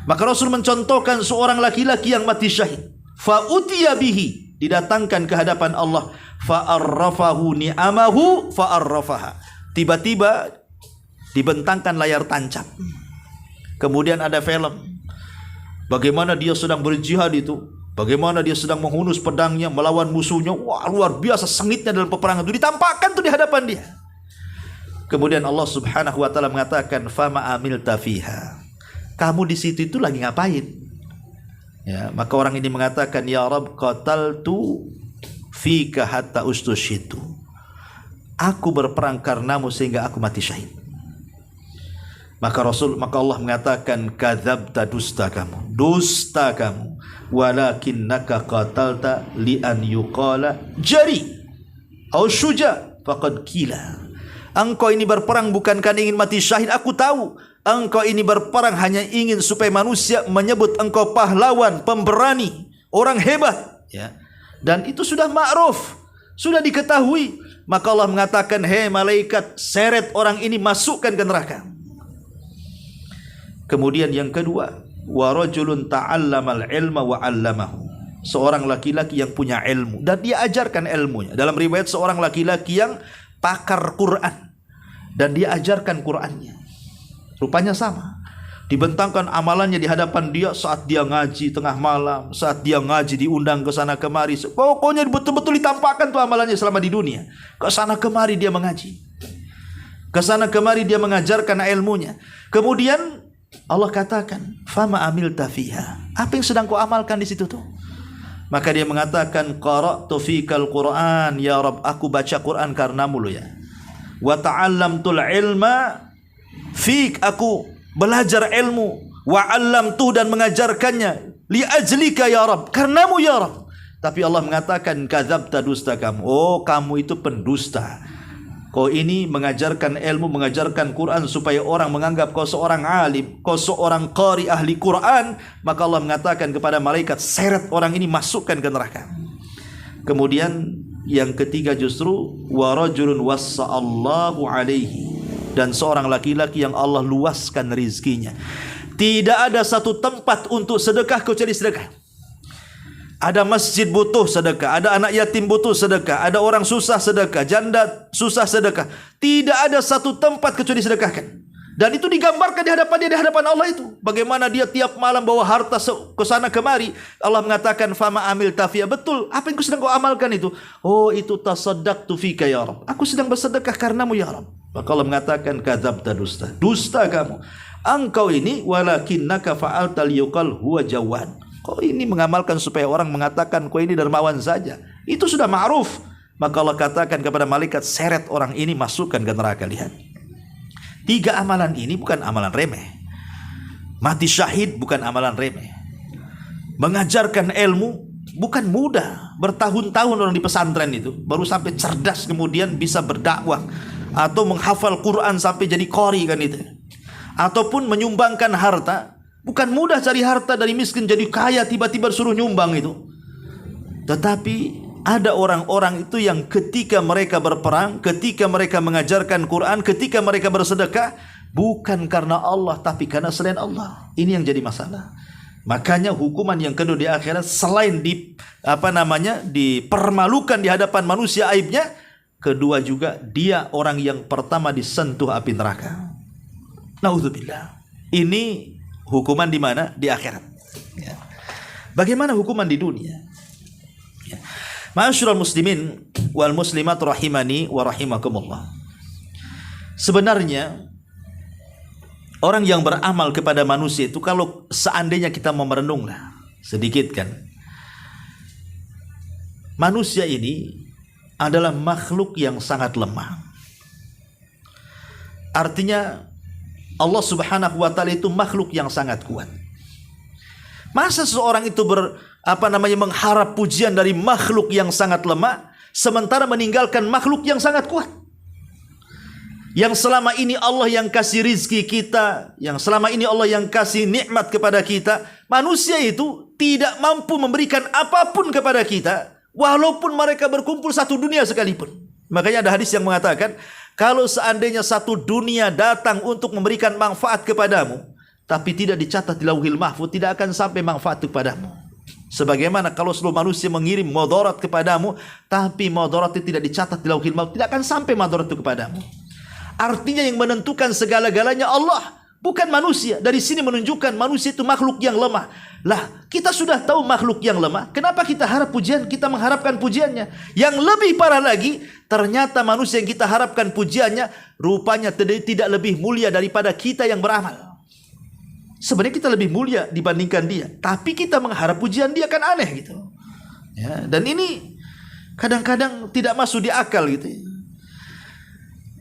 Maka Rasul mencontohkan seorang laki-laki yang mati syahid. Fa'utiya bihi, didatangkan ke hadapan Allah. Fa'arrafahu ni'amahu fa'arrafaha. Tiba-tiba dibentangkan layar tancap. Kemudian ada film. Bagaimana dia sedang berjihad itu. Bagaimana dia sedang menghunus pedangnya melawan musuhnya. Wah, luar biasa sengitnya dalam peperangan itu. Ditampakkan tuh di hadapan dia. Kemudian Allah Subhanahu wa taala mengatakan, fama amilta fiha. Kamu di situ itu lagi ngapain? Ya, maka orang ini mengatakan, ya Rabb, qataltu fika hatta ustushitu. Aku berperang karenamu sehingga aku mati syahid. Maka Allah mengatakan, kadzabta, dusta kamu. Dusta kamu. Walakinnaka qatalta li an yuqala jari au syuja faqad kila. Engkau ini berperang bukan karena ingin mati syahid, aku tahu. Engkau ini berperang hanya ingin supaya manusia menyebut engkau pahlawan, pemberani, orang hebat, ya. Dan itu sudah ma'ruf, sudah diketahui. Maka Allah mengatakan, hei malaikat, seret orang ini, masukkan ke neraka. Kemudian yang kedua, wa rajulun ta'allamal ilma wa 'allamahu. Seorang laki-laki yang punya ilmu dan dia ajarkan ilmunya. Dalam riwayat, seorang laki-laki yang pakar Quran dan dia ajarkan Qurannya. Rupanya sama. Dibentangkan amalannya di hadapan dia saat dia ngaji tengah malam, saat dia ngaji diundang ke sana kemari. Pokoknya betul-betul ditampakkan tuh amalannya selama di dunia. Ke sana kemari dia mengaji. Ke sana kemari dia mengajarkan ilmunya. Kemudian Allah katakan, "Fama amilta fiha." Apa yang sedang kau amalkan di situ tuh? Maka dia mengatakan, "Qara'tu fikal Qur'an, ya Rabb, aku baca Quran karenamu lo ya. Wa ta'allamtul ilma fik, aku belajar ilmu, wa 'allamtu, dan mengajarkannya, li ajlika ya Rabb, karenamu ya Rabb." Tapi Allah mengatakan, "Kadzabta, dusta kamu." Oh, kamu itu pendusta. Kau ini mengajarkan ilmu, mengajarkan Quran supaya orang menganggap kau seorang alim, kau seorang qari ahli Quran. Maka Allah mengatakan kepada malaikat, seret orang ini, masukkan ke neraka. Kemudian yang ketiga justru wa rajulun wassa'allahu alaihi, dan seorang laki-laki yang Allah luaskan rizkinya. Tidak ada satu tempat untuk sedekah kecuali sedekah. Ada masjid butuh sedekah, ada anak yatim butuh sedekah, ada orang susah sedekah, janda susah sedekah. Tidak ada satu tempat kecuali sedekahkan. Dan itu digambarkan di hadapan dia, di hadapan Allah itu. Bagaimana dia tiap malam bawa harta ke sana kemari. Allah mengatakan, "Fama amil tafiyah." Betul, apa yang sedang kau amalkan itu? Oh, itu tasaddaqtu fika ya Rabb. Aku sedang bersedekah karenamu ya Rabb. Maka Allah mengatakan, "Kadzabta, dusta. Dusta kamu. Engkau ini walakinnaka fa'alta liyuqal huwa jawad." Kau ini mengamalkan supaya orang mengatakan kau ini dermawan saja. Itu sudah ma'ruf. Maka Allah katakan kepada malaikat, seret orang ini, masukkan ke neraka. Lihat, 3 amalan ini bukan amalan remeh. Mati syahid bukan amalan remeh. Mengajarkan ilmu bukan mudah. Bertahun-tahun orang di pesantren itu baru sampai cerdas, kemudian bisa berdakwah. Atau menghafal Quran sampai jadi qari kan itu. Ataupun menyumbangkan harta. Bukan mudah cari harta dari miskin jadi kaya tiba-tiba suruh nyumbang itu. Tetapi ada orang-orang itu yang ketika mereka berperang, ketika mereka mengajarkan Quran, ketika mereka bersedekah, bukan karena Allah tapi karena selain Allah. Ini yang jadi masalah. Makanya hukuman yang kedua di akhirat, selain dipermalukan di hadapan manusia aibnya, kedua juga dia orang yang pertama disentuh api neraka. Naudzubillah. Ini hukuman di mana? Di akhirat. Ya. Bagaimana hukuman di dunia? Ya. Ma'asyiral muslimin wal muslimat rahimani wa rahimakumullah. Sebenarnya orang yang beramal kepada manusia itu, kalau seandainya kita mau merenunglah sedikit kan, manusia ini adalah makhluk yang sangat lemah. Artinya Allah Subhanahu wa taala itu makhluk yang sangat kuat. Masa seseorang itu mengharap pujian dari makhluk yang sangat lemah sementara meninggalkan makhluk yang sangat kuat? Yang selama ini Allah yang kasih rizki kita, yang selama ini Allah yang kasih nikmat kepada kita, manusia itu tidak mampu memberikan apapun kepada kita walaupun mereka berkumpul satu dunia sekalipun. Makanya ada hadis yang mengatakan, kalau seandainya satu dunia datang untuk memberikan manfaat kepadamu, tapi tidak dicatat di Lauhil Mahfuz, tidak akan sampai manfaat kepadamu. Sebagaimana kalau seluruh manusia mengirim madarat kepadamu, tapi madarat itu tidak dicatat di Lauhil Mahfuz, tidak akan sampai madarat itu kepadamu. Artinya yang menentukan segala-galanya Allah, bukan manusia. Dari sini menunjukkan manusia itu makhluk yang lemah. Lah, kita sudah tahu makhluk yang lemah, kenapa kita harap pujian? Kita mengharapkan pujiannya. Yang lebih parah lagi, ternyata manusia yang kita harapkan pujiannya rupanya tidak lebih mulia daripada kita yang beramal. Sebenarnya kita lebih mulia dibandingkan dia, tapi kita mengharap pujian dia, kan aneh gitu. Ya, dan ini kadang-kadang tidak masuk di akal gitu.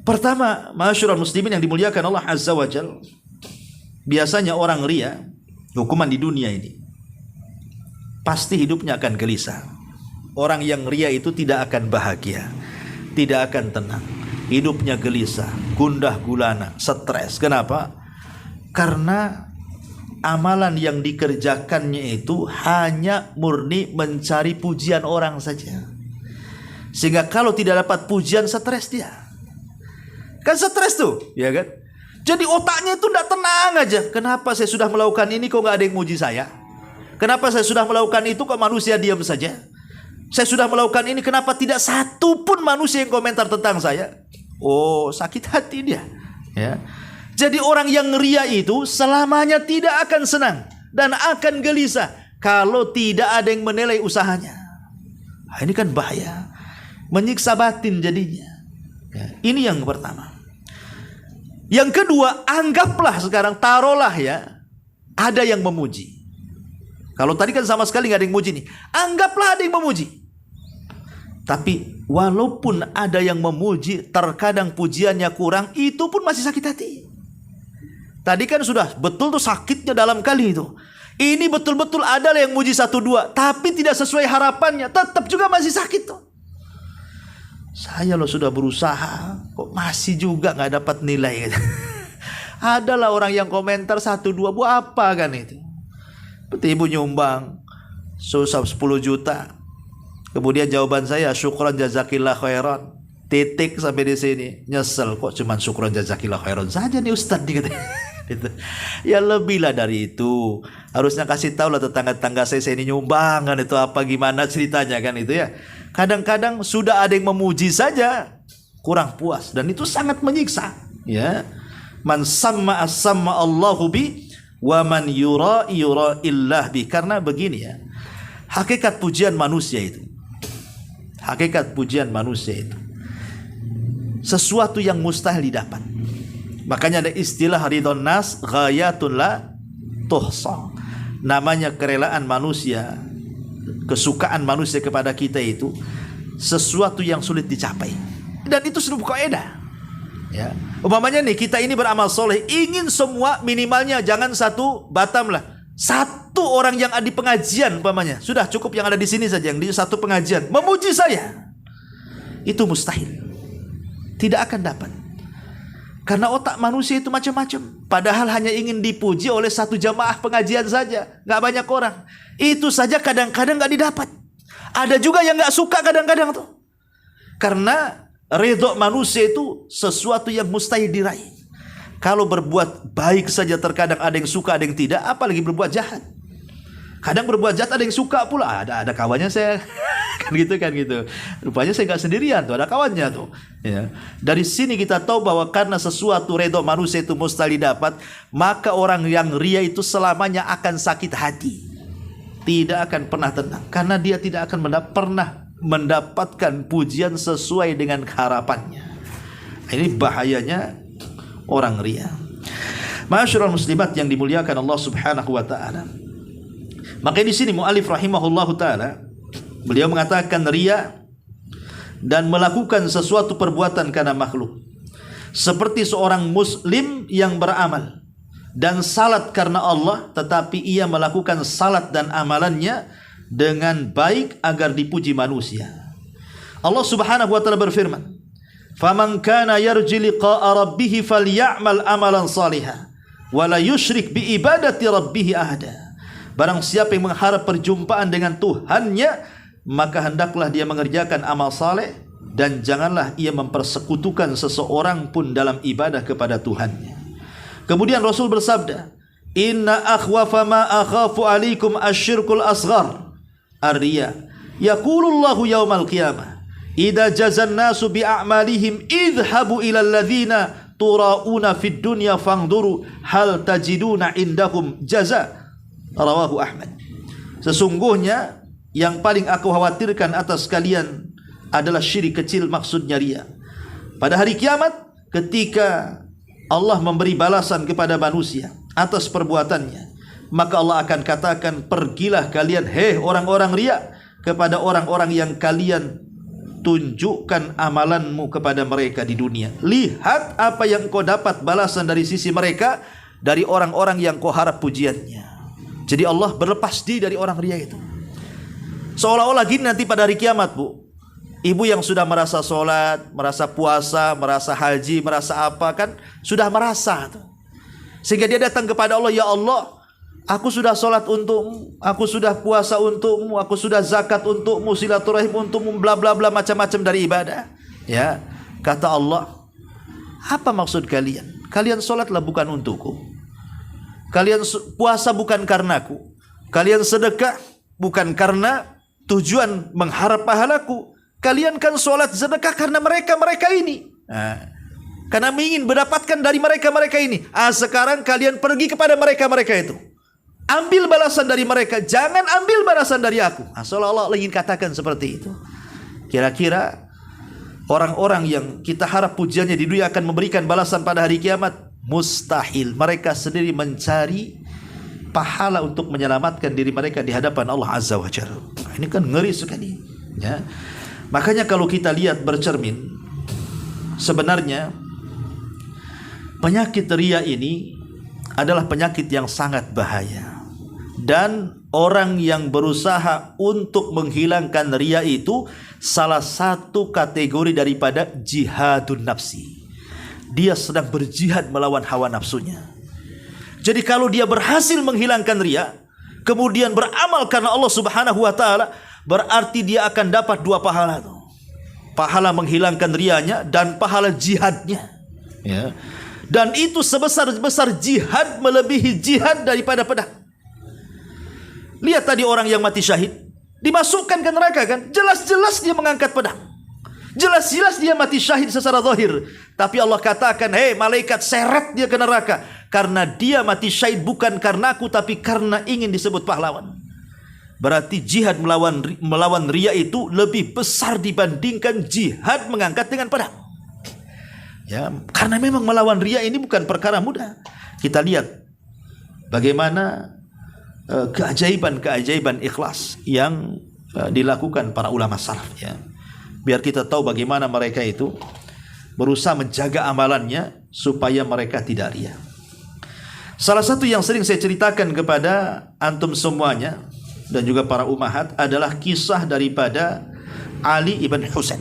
Pertama, ma'asyiral muslimin yang dimuliakan Allah Azza wa Jalla, biasanya orang ria, hukuman di dunia ini, pasti hidupnya akan gelisah. Orang yang ria itu tidak akan bahagia, tidak akan tenang. Hidupnya gelisah, gundah gulana, stres. Kenapa? Karena amalan yang dikerjakannya itu hanya murni mencari pujian orang saja. Sehingga kalau tidak dapat pujian, stres dia. Kan stres tuh, ya kan? Jadi otaknya itu tidak tenang aja. Kenapa saya sudah melakukan ini kok nggak ada yang muji saya? Kenapa saya sudah melakukan itu kok manusia diam saja? Saya sudah melakukan ini, kenapa tidak satu pun manusia yang komentar tentang saya? Oh, sakit hati dia. Ya. Jadi orang yang ria itu selamanya tidak akan senang dan akan gelisah kalau tidak ada yang menilai usahanya. Nah, ini kan bahaya, menyiksa batin jadinya. Ya, ini yang pertama. Yang kedua, anggaplah sekarang, taruhlah ya, ada yang memuji. Kalau tadi kan sama sekali nggak ada yang memuji nih. Anggaplah ada yang memuji. Tapi walaupun ada yang memuji, terkadang pujiannya kurang, itu pun masih sakit hati. Tadi kan sudah betul tuh sakitnya dalam kali itu. Ini betul-betul ada yang muji 1-2, tapi tidak sesuai harapannya, tetap juga masih sakit tuh. Saya loh sudah berusaha, kok masih juga nggak dapat nilai. Adalah orang yang komentar 1-2, bu apa kan itu? Seperti ibu nyumbang susah 10 juta. Kemudian jawaban saya, syukran jazakillah khairan. Titik sampai di sini. Nyesel kok cuman syukran jazakillah khairan saja nih Ustaz gitu. Ya lebih lah dari itu. Harusnya kasih tahu lah tetangga-tetangga saya ini nyumbang kan itu apa gimana ceritanya kan itu ya. Kadang-kadang sudah ada yang memuji saja kurang puas dan itu sangat menyiksa ya. Man samma as-samma Allahu bi wa man yura illah bi. Karena begini ya. Hakikat pujian manusia itu. Hakikat pujian manusia itu sesuatu yang mustahil didapat. Makanya ada istilah ridhon nas ghayatun la tuhsa. Namanya kerelaan manusia, kesukaan manusia kepada kita itu sesuatu yang sulit dicapai. Dan itu sudah kaidah. Ya. Umpamanya nih kita ini beramal soleh, ingin semua minimalnya jangan 1 batam lah. 1 orang yang ada di pengajian umpamanya, sudah cukup yang ada di sini saja yang di 1 pengajian memuji saya. Itu mustahil. Tidak akan dapat. Karena otak manusia itu macam-macam. Padahal hanya ingin dipuji oleh 1 jamaah pengajian saja. Gak banyak orang. Itu saja kadang-kadang gak didapat. Ada juga yang gak suka kadang-kadang tuh. Karena ridho manusia itu sesuatu yang mustahil diraih. Kalau berbuat baik saja terkadang ada yang suka, ada yang tidak. Apalagi berbuat jahat. Kadang berbuat jahat ada yang suka pula. Ada kawannya saya kan gitu. Rupanya saya nggak sendirian tuh, ada kawannya tuh. Ya. Dari sini kita tahu bahwa karena sesuatu redha manusia itu mustahil dapat, maka orang yang ria itu selamanya akan sakit hati. Tidak akan pernah tenang karena dia tidak akan pernah mendapatkan pujian sesuai dengan harapannya. Ini bahayanya orang ria. Ma'asyiral muslimat yang dimuliakan Allah Subhanahu wa taala. Maka di sini mu'alif rahimahullahu taala beliau mengatakan ria dan melakukan sesuatu perbuatan karena makhluk. Seperti seorang muslim yang beramal dan salat karena Allah, tetapi ia melakukan salat dan amalannya dengan baik agar dipuji manusia. Allah Subhanahu wa taala berfirman, "Faman kana yarji liqa'a rabbih falyamal amalan shalihan wa la yusyrik bi ibadati rabbih ahada." Barang siapa yang mengharap perjumpaan dengan Tuhannya, maka hendaklah dia mengerjakan amal saleh dan janganlah ia mempersekutukan seseorang pun dalam ibadah kepada Tuhannya. Kemudian Rasul bersabda, "Inna akhwafa ma akhafu alaikum asyirkul asghar ar-riya. Yaqulullahu yaumal qiyamah, idza jazan nasu bi a'malihim idhabu ila alladhina turauna fid dunya fangduru hal tajiduna indahum jaza." Rawahu Ahmad. Sesungguhnya yang paling aku khawatirkan atas kalian adalah syirik kecil, maksudnya ria. Pada hari kiamat ketika Allah memberi balasan kepada manusia atas perbuatannya, maka Allah akan katakan, pergilah kalian hei orang-orang ria kepada orang-orang yang kalian tunjukkan amalanmu kepada mereka di dunia. Lihat apa yang kau dapat balasan dari sisi mereka, dari orang-orang yang kau harap pujiannya. Jadi Allah berlepas diri dari orang ria itu. Seolah-olah gini nanti pada hari kiamat, Bu. Ibu yang sudah merasa sholat, merasa puasa, merasa haji, merasa apa kan, sudah merasa tuh. Sehingga dia datang kepada Allah, ya Allah, aku sudah sholat untukmu, aku sudah puasa untukmu, aku sudah zakat untukmu, silaturahim untukmu, bla bla bla, macam-macam dari ibadah. Ya, kata Allah, apa maksud kalian? Kalian sholatlah bukan untukku. Kalian puasa bukan karenaku. Kalian sedekah bukan karena tujuan mengharap pahalaku. Kalian kan sholat sedekah karena mereka ini. Nah, karena ingin mendapatkan dari mereka-mereka ini. Sekarang kalian pergi kepada mereka-mereka itu, ambil balasan dari mereka, jangan ambil balasan dari aku. Seolah-olah Allah ingin katakan seperti itu. Kira-kira orang-orang yang kita harap pujiannya di dunia akan memberikan balasan pada hari kiamat? Mustahil. Mereka sendiri mencari pahala untuk menyelamatkan diri mereka di hadapan Allah Azza wa Jalla. Ini kan ngeri sekali, ya. Makanya kalau kita lihat bercermin, sebenarnya penyakit riya ini adalah penyakit yang sangat bahaya. Dan orang yang berusaha untuk menghilangkan riya itu salah satu kategori daripada jihadun nafsi. Dia sedang berjihad melawan hawa nafsunya. Jadi kalau dia berhasil menghilangkan riya, kemudian beramal karena Allah Subhanahu wa taala, berarti dia akan dapat dua pahala tuh. Pahala menghilangkan riyanya dan pahala jihadnya. Ya. Dan itu sebesar-besar jihad, melebihi jihad daripada pedang. Lihat tadi orang yang mati syahid, dimasukkan ke neraka kan? Jelas-jelas dia mengangkat pedang. Jelas-jelas dia mati syahid secara zahir. Tapi Allah katakan, hei malaikat, seret dia ke neraka. Karena dia mati syahid bukan karena aku, tapi karena ingin disebut pahlawan. Berarti jihad melawan riya itu lebih besar dibandingkan jihad mengangkat dengan pedang. Ya, karena memang melawan riya ini bukan perkara mudah. Kita lihat bagaimana keajaiban-keajaiban ikhlas yang dilakukan para ulama salaf, ya. Biar kita tahu bagaimana mereka itu berusaha menjaga amalannya supaya mereka tidak riya. Salah satu yang sering saya ceritakan kepada antum semuanya dan juga para ummahat adalah kisah daripada Ali ibn Husain.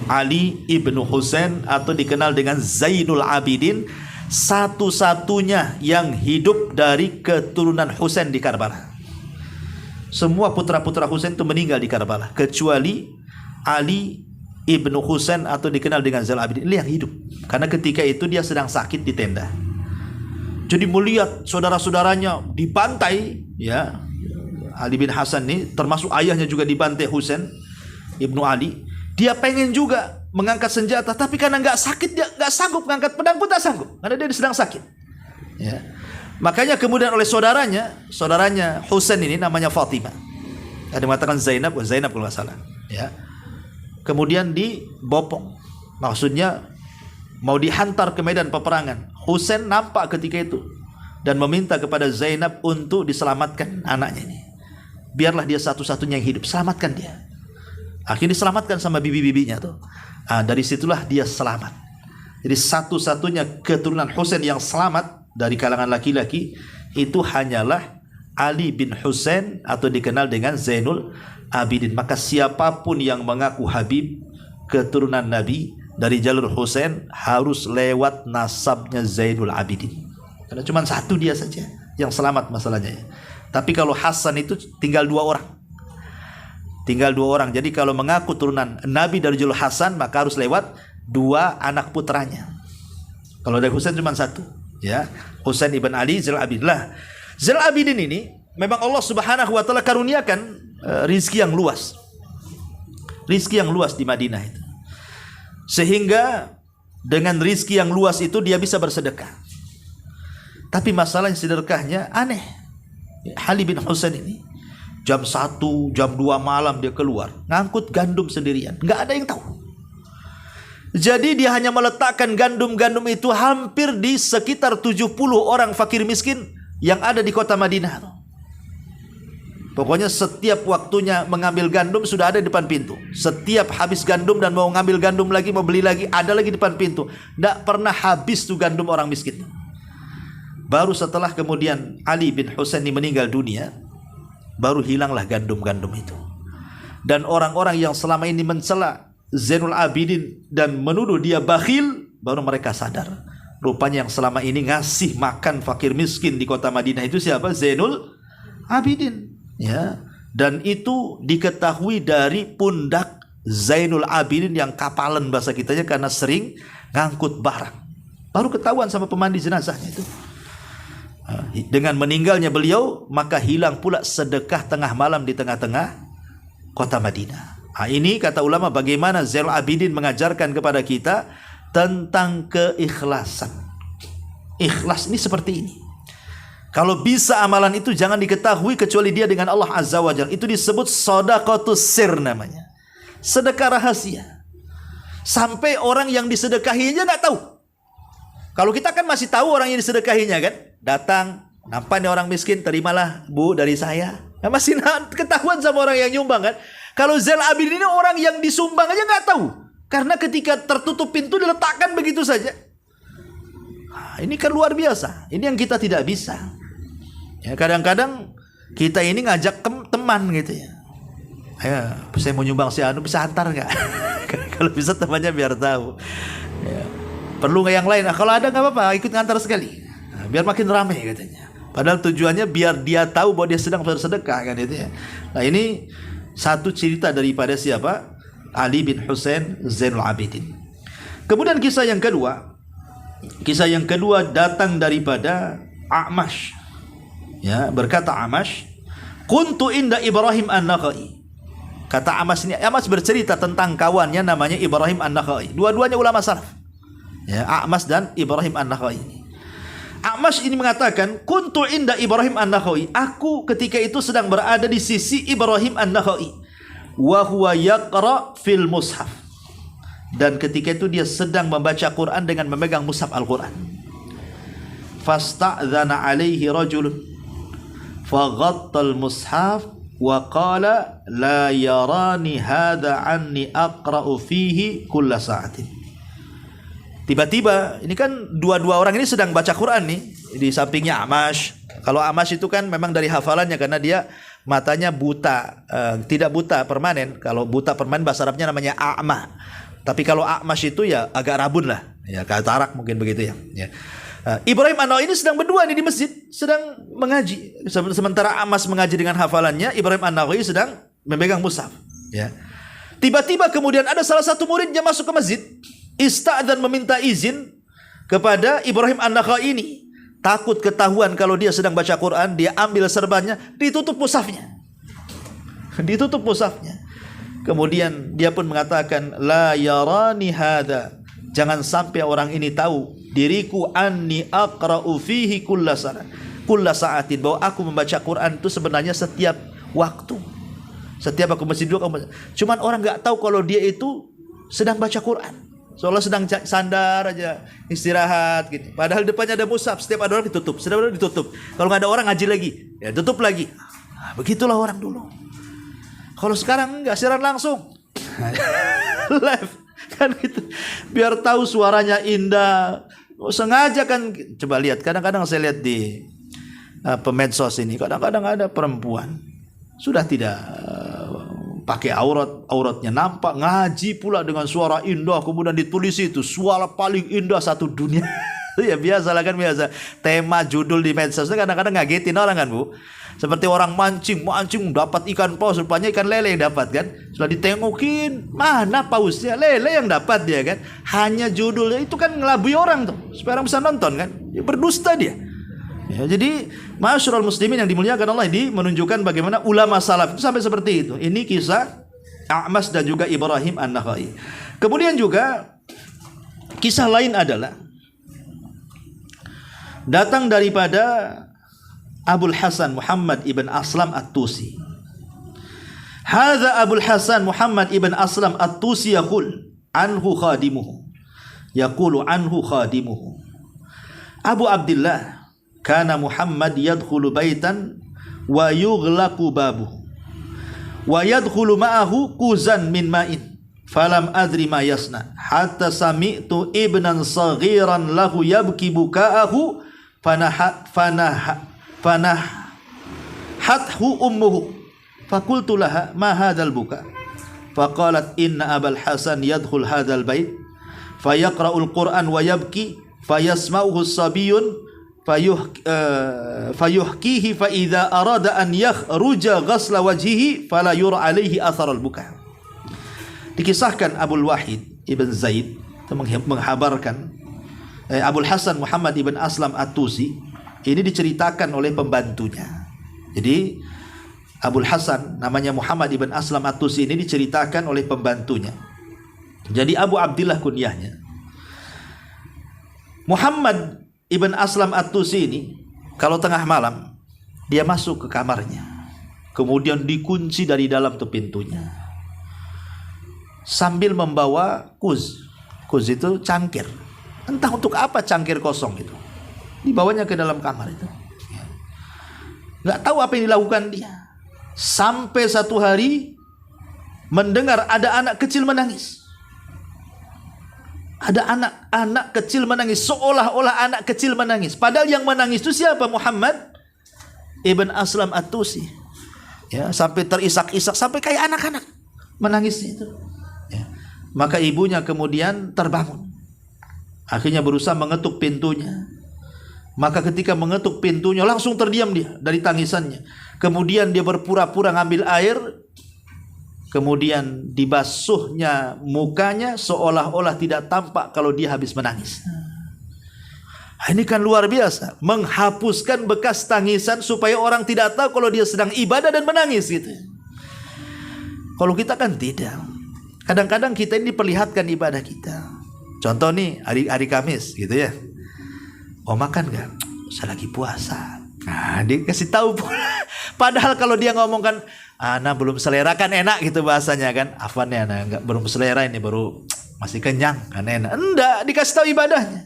Ali ibn Husain atau dikenal dengan Zainul Abidin, satu-satunya yang hidup dari keturunan Husain di Karbala. Semua putra-putra Husain itu meninggal di Karbala kecuali Ali ibn Husain atau dikenal dengan Zainul Abidin. Ini yang hidup karena ketika itu dia sedang sakit di tenda. Jadi melihat saudara-saudaranya dibantai, ya. Ali bin Hasan ini termasuk ayahnya juga dibantai, Husain ibnu Ali. Dia pengen juga mengangkat senjata, tapi karena nggak sakit dia nggak sanggup mengangkat pedang pun tak sanggup karena dia sedang sakit. Ya. Makanya kemudian oleh saudaranya Husain ini namanya Fatimah. Ada yang mengatakan Zainab kalau nggak salah. Ya. Kemudian dibopong, maksudnya mau dihantar ke medan peperangan. Husain nampak ketika itu dan meminta kepada Zainab untuk diselamatkan anaknya ini. Biarlah dia satu-satunya yang hidup, selamatkan dia. Akhirnya diselamatkan sama bibi-bibinya tuh. Dari situlah dia selamat. Jadi satu-satunya keturunan Husain yang selamat dari kalangan laki-laki itu hanyalah Ali bin Husain atau dikenal dengan Zainul Abidin. Maka siapapun yang mengaku Habib, keturunan Nabi dari jalur Husain, harus lewat nasabnya Zainul Abidin. Karena cuma satu dia saja yang selamat masalahnya. Tapi kalau Hasan itu tinggal dua orang. Jadi kalau mengaku turunan Nabi dari jalur Hasan, maka harus lewat dua anak putranya. Kalau dari Husain cuma satu, ya. Husain ibn Ali Zainul Abidin. Lah, Zainul Abidin ini memang Allah Subhanahu wa taala karuniakan rizki yang luas. Rizki yang luas di Madinah itu. Sehingga dengan rizki yang luas itu dia bisa bersedekah. Tapi masalahnya sedekahnya aneh. Ali bin Husain ini jam 1, jam 2 malam dia keluar ngangkut gandum sendirian, nggak ada yang tahu. Jadi dia hanya meletakkan gandum-gandum itu hampir di sekitar 70 orang fakir miskin yang ada di kota Madinah. Pokoknya setiap waktunya mengambil gandum sudah ada di depan pintu. Setiap habis gandum dan mau ngambil gandum lagi, mau beli lagi, ada lagi di depan pintu. Tidak pernah habis tuh gandum orang miskin. Baru setelah kemudian Ali bin Husain ini meninggal dunia, baru hilanglah gandum-gandum itu. Dan orang-orang yang selama ini mencela Zainul Abidin dan menuduh dia bakhil, baru mereka sadar. Rupanya yang selama ini ngasih makan fakir miskin di kota Madinah itu siapa? Zainul Abidin. Ya, dan itu diketahui dari pundak Zainul Abidin yang kapalan bahasa kitanya karena sering ngangkut barang. Baru ketahuan sama pemandi jenazahnya itu. Dengan meninggalnya beliau, maka hilang pula sedekah tengah malam di tengah-tengah kota Madinah. Ini kata ulama bagaimana Zainul Abidin mengajarkan kepada kita tentang keikhlasan. Ikhlas ini seperti ini. Kalau bisa amalan itu jangan diketahui kecuali dia dengan Allah Azza wa Jalla. Itu disebut shadaqatus sir namanya. Sedekah rahasia. Sampai orang yang disedekahinya nggak tahu. Kalau kita kan masih tahu orang yang disedekahinya kan. Datang, nampak nih orang miskin, terimalah Bu dari saya. Nah, masih ketahuan sama orang yang nyumbang kan. Kalau Zainal Abidin ini orang yang disumbang aja nggak tahu. Karena ketika tertutup pintu diletakkan begitu saja. Nah, ini kan luar biasa. Ini yang kita tidak bisa. Ya, kadang-kadang kita ini ngajak teman gitu ya. Ayo, saya mau nyumbang si Anu, bisa antar nggak? Kalau bisa temannya biar tahu. Ya. Perlu nggak yang lain? Nah, kalau ada nggak apa-apa, ikut ngantar sekali. Nah, biar makin ramai katanya. Padahal tujuannya biar dia tahu bahwa dia sedang bersedekah kan itu ya. Nah ini satu cerita daripada siapa? Ali bin Husain Zainul Abidin. Kemudian kisah yang kedua datang daripada A'mash. Ya, berkata A'mash, "Kuntu inda Ibrahim An-Nakhai." Kata A'mash ini, A'mash bercerita tentang kawannya namanya Ibrahim An-Nakhai. Dua-duanya ulama salaf. Ya, A'mash dan Ibrahim An-Nakhai. A'mash ini mengatakan, "Kuntu inda Ibrahim An-Nakhai." Aku ketika itu sedang berada di sisi Ibrahim An-Nakhai. Wa huwa yaqra fil mushaf. Dan ketika itu dia sedang membaca Quran dengan memegang mushaf Al-Quran. Fasta'dzana alaihi rajulun faghattal mushaf wa qala la yarani hadha anni aqra'u fihi kulla sa'atin. Tiba-tiba ini kan dua orang ini sedang baca Quran nih di sampingnya A'mash. Kalau A'mash itu kan memang dari hafalannya karena dia matanya buta, tidak buta permanen. Kalau buta permanen bahasa Arabnya namanya a'ma. Tapi kalau A'mash itu ya agak rabun lah, ya katarak mungkin begitu ya. Ibrahim An-Nakhai ini sedang berdua nih di masjid, sedang mengaji. Sementara A'mash mengaji dengan hafalannya, Ibrahim An-Nakhai sedang memegang mushaf. Ya. Tiba-tiba kemudian ada salah satu muridnya masuk ke masjid, ista'dzan meminta izin kepada Ibrahim An-Nakhai ini. Takut ketahuan kalau dia sedang baca Quran, dia ambil serbannya, ditutup mushafnya. Ditutup mushafnya. Kemudian dia pun mengatakan, la yarani hadha. Jangan sampai orang ini tahu diriku anni aqra'u fihi kulla sa'atin, bahwa aku membaca Quran itu sebenarnya setiap waktu. Setiap aku masjid dulu, cuman orang enggak tahu kalau dia itu sedang baca Quran. Seolah sedang sandar aja, istirahat gitu. Padahal depannya ada mushaf, setiap ada orang ditutup, setiap ada orang ditutup. Kalau nggak ada orang ngaji lagi, ya tutup lagi. Nah, begitulah orang dulu. Kalau sekarang nggak siaran langsung, live kan gitu. Biar tahu suaranya indah. Sengaja kan, coba lihat. Kadang-kadang saya lihat di medsos ini, kadang-kadang ada perempuan sudah tidak pakai auratnya nampak, ngaji pula dengan suara indah, kemudian ditulis itu suara paling indah satu dunia. Ya biasa lah kan, biasa tema judul di medsos kadang-kadang ngagetin orang kan Bu. Seperti orang mancing dapat ikan paus, rupanya ikan lele yang dapat kan. Sudah ditengokin, mana pausnya, lele yang dapat dia kan. Hanya judulnya itu kan ngelabui orang tuh, supaya orang bisa nonton kan. Ya, berdusta dia. Ya, jadi ma'asyiral muslimin yang dimuliakan Allah ini menunjukkan bagaimana ulama salaf itu sampai seperti itu. Ini kisah A'mash dan juga Ibrahim An-Nakhai. Kemudian juga kisah lain adalah datang daripada Abul Hasan Muhammad ibn Aslam At-Tusi. Hadza Abul Hasan Muhammad ibn Aslam At-Tusi yaqul anhu khadimuhu. Yaqulu anhu khadimuhu. Abu Abdullah kana Muhammad yadkhulu baitan wa yughlaqu babuhu wa yadkhulu ma'ahu kuzan min ma'in falam adri ma yasna hatta sami'tu ibnan saghiran lahu yabki buka'ahu hathu ummuhu faqultu laha ma hadzal buka faqalat inna Abul Hasan yadkhul hadzal bait fayaqra'ul Qur'an wa yabki fayasma'uhu sabiyun fayuhkihi fa idza arada an yakhruja ghasla wajhihi fala yura alaihi atharul buka. Dikisahkan Abul Wahid Ibn Zaid menghabarkan Abul Hasan Muhammad ibn Aslam At-Tusi ini diceritakan oleh pembantunya. Jadi Abul Hasan namanya Muhammad ibn Aslam At-Tusi ini diceritakan oleh pembantunya. Jadi Abu Abdillah kunyahnya. Muhammad ibn Aslam At-Tusi ini kalau tengah malam dia masuk ke kamarnya, kemudian dikunci dari dalam tuh pintunya, sambil membawa kuz. Kuz itu cangkir. Entah untuk apa cangkir kosong itu. Dibawanya ke dalam kamar itu. Nggak tahu apa yang dilakukan dia. Sampai satu hari mendengar ada anak kecil menangis. Ada anak kecil menangis, seolah-olah anak kecil menangis. Padahal yang menangis itu siapa? Muhammad ibn Aslam At-Tusi. Ya, sampai terisak-isak, sampai kayak anak-anak menangisnya itu. Ya. Maka ibunya kemudian terbangun. Akhirnya berusaha mengetuk pintunya. Maka ketika mengetuk pintunya langsung terdiam dia dari tangisannya. Kemudian dia berpura-pura ngambil air, kemudian dibasuhnya mukanya seolah-olah tidak tampak kalau dia habis menangis. Ini kan luar biasa, menghapuskan bekas tangisan supaya orang tidak tahu kalau dia sedang ibadah dan menangis gitu. Kalau kita kan tidak. Kadang-kadang kita ini diperlihatkan ibadah kita. Contoh nih hari Kamis gitu ya. Oh makan gak? Saya lagi puasa. Nah dikasih tahu pula. Padahal kalau dia ngomongkan, ana belum selera kan enak gitu bahasanya kan. Afan ya, ana enggak belum selera ini, baru masih kenyang kan enak. Enggak, dikasih tahu ibadahnya.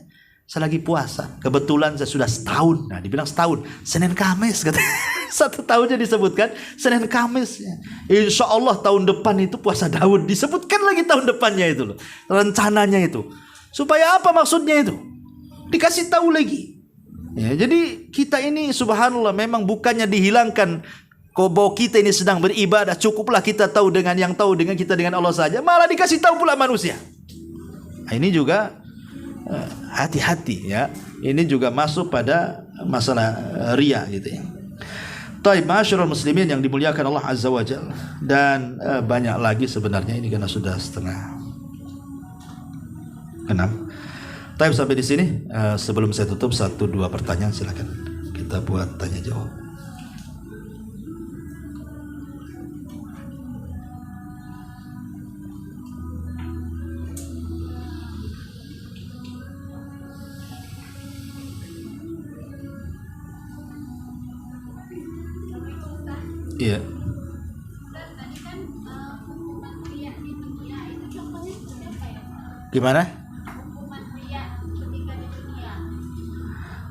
Saya lagi puasa. Kebetulan saya sudah setahun. Nah dibilang setahun. Senin Kamis katanya. 1 tahunnya disebutkan Senin Kamis. Insya Allah tahun depan itu puasa Daud. Disebutkan lagi tahun depannya itu loh. Rencananya itu. Supaya apa maksudnya itu? Dikasih tahu lagi. Ya, jadi kita ini subhanallah memang bukannya dihilangkan bahwa kita ini sedang beribadah. Cukuplah kita tahu dengan yang tahu dengan kita dengan Allah saja. Malah dikasih tahu pula manusia. Nah, ini juga hati-hati ya. Ini juga masuk pada masalah riya gitu ya. Taib ma'asyiral muslimin yang dimuliakan Allah Azza wa Jalla. Dan banyak lagi sebenarnya, ini karena sudah 5:30. Taib sampai di sini. Sebelum saya tutup 1-2 pertanyaan silakan kita buat tanya jawab. Iya. Gimana?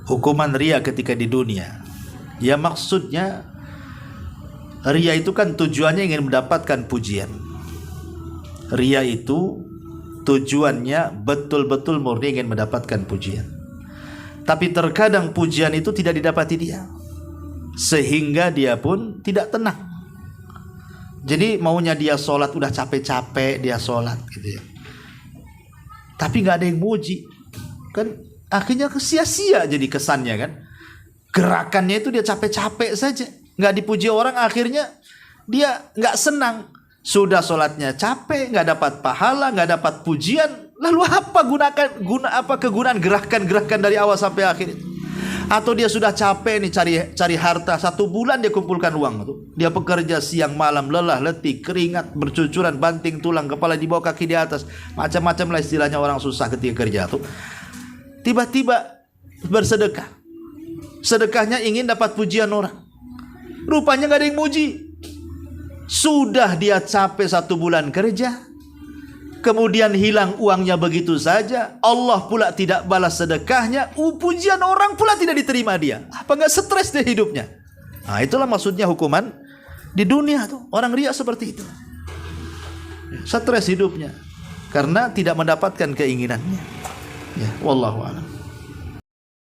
Hukuman riya ketika di dunia. Ya maksudnya riya itu kan tujuannya ingin mendapatkan pujian. Riya itu tujuannya betul-betul murni ingin mendapatkan pujian. Tapi terkadang pujian itu tidak didapati dia, sehingga dia pun tidak tenang. Jadi maunya dia sholat, udah capek-capek dia sholat gitu ya, tapi gak ada yang muji. Kan akhirnya sia-sia jadi kesannya kan. Gerakannya itu dia capek-capek saja, gak dipuji orang, akhirnya dia gak senang. Sudah sholatnya capek, gak dapat pahala, gak dapat pujian. Lalu apa kegunaan gerakan-gerakan dari awal sampai akhir itu? Atau dia sudah capek nih cari harta, 1 bulan dia kumpulkan uang tuh. Dia bekerja siang malam, lelah, letih, keringat bercucuran, banting tulang, kepala di bawah, kaki di atas, macam-macam lah istilahnya orang susah ketika kerja tuh. Tiba-tiba bersedekah. Sedekahnya ingin dapat pujian orang. Rupanya gak ada yang muji. Sudah dia capek 1 bulan kerja, kemudian hilang uangnya begitu saja. Allah pula tidak balas sedekahnya. Pujian orang pula tidak diterima dia. Apa gak stres dia hidupnya? Nah itulah maksudnya hukuman di dunia tuh. Orang riya seperti itu. Stres hidupnya karena tidak mendapatkan keinginannya. Ya, wallahu a'lam.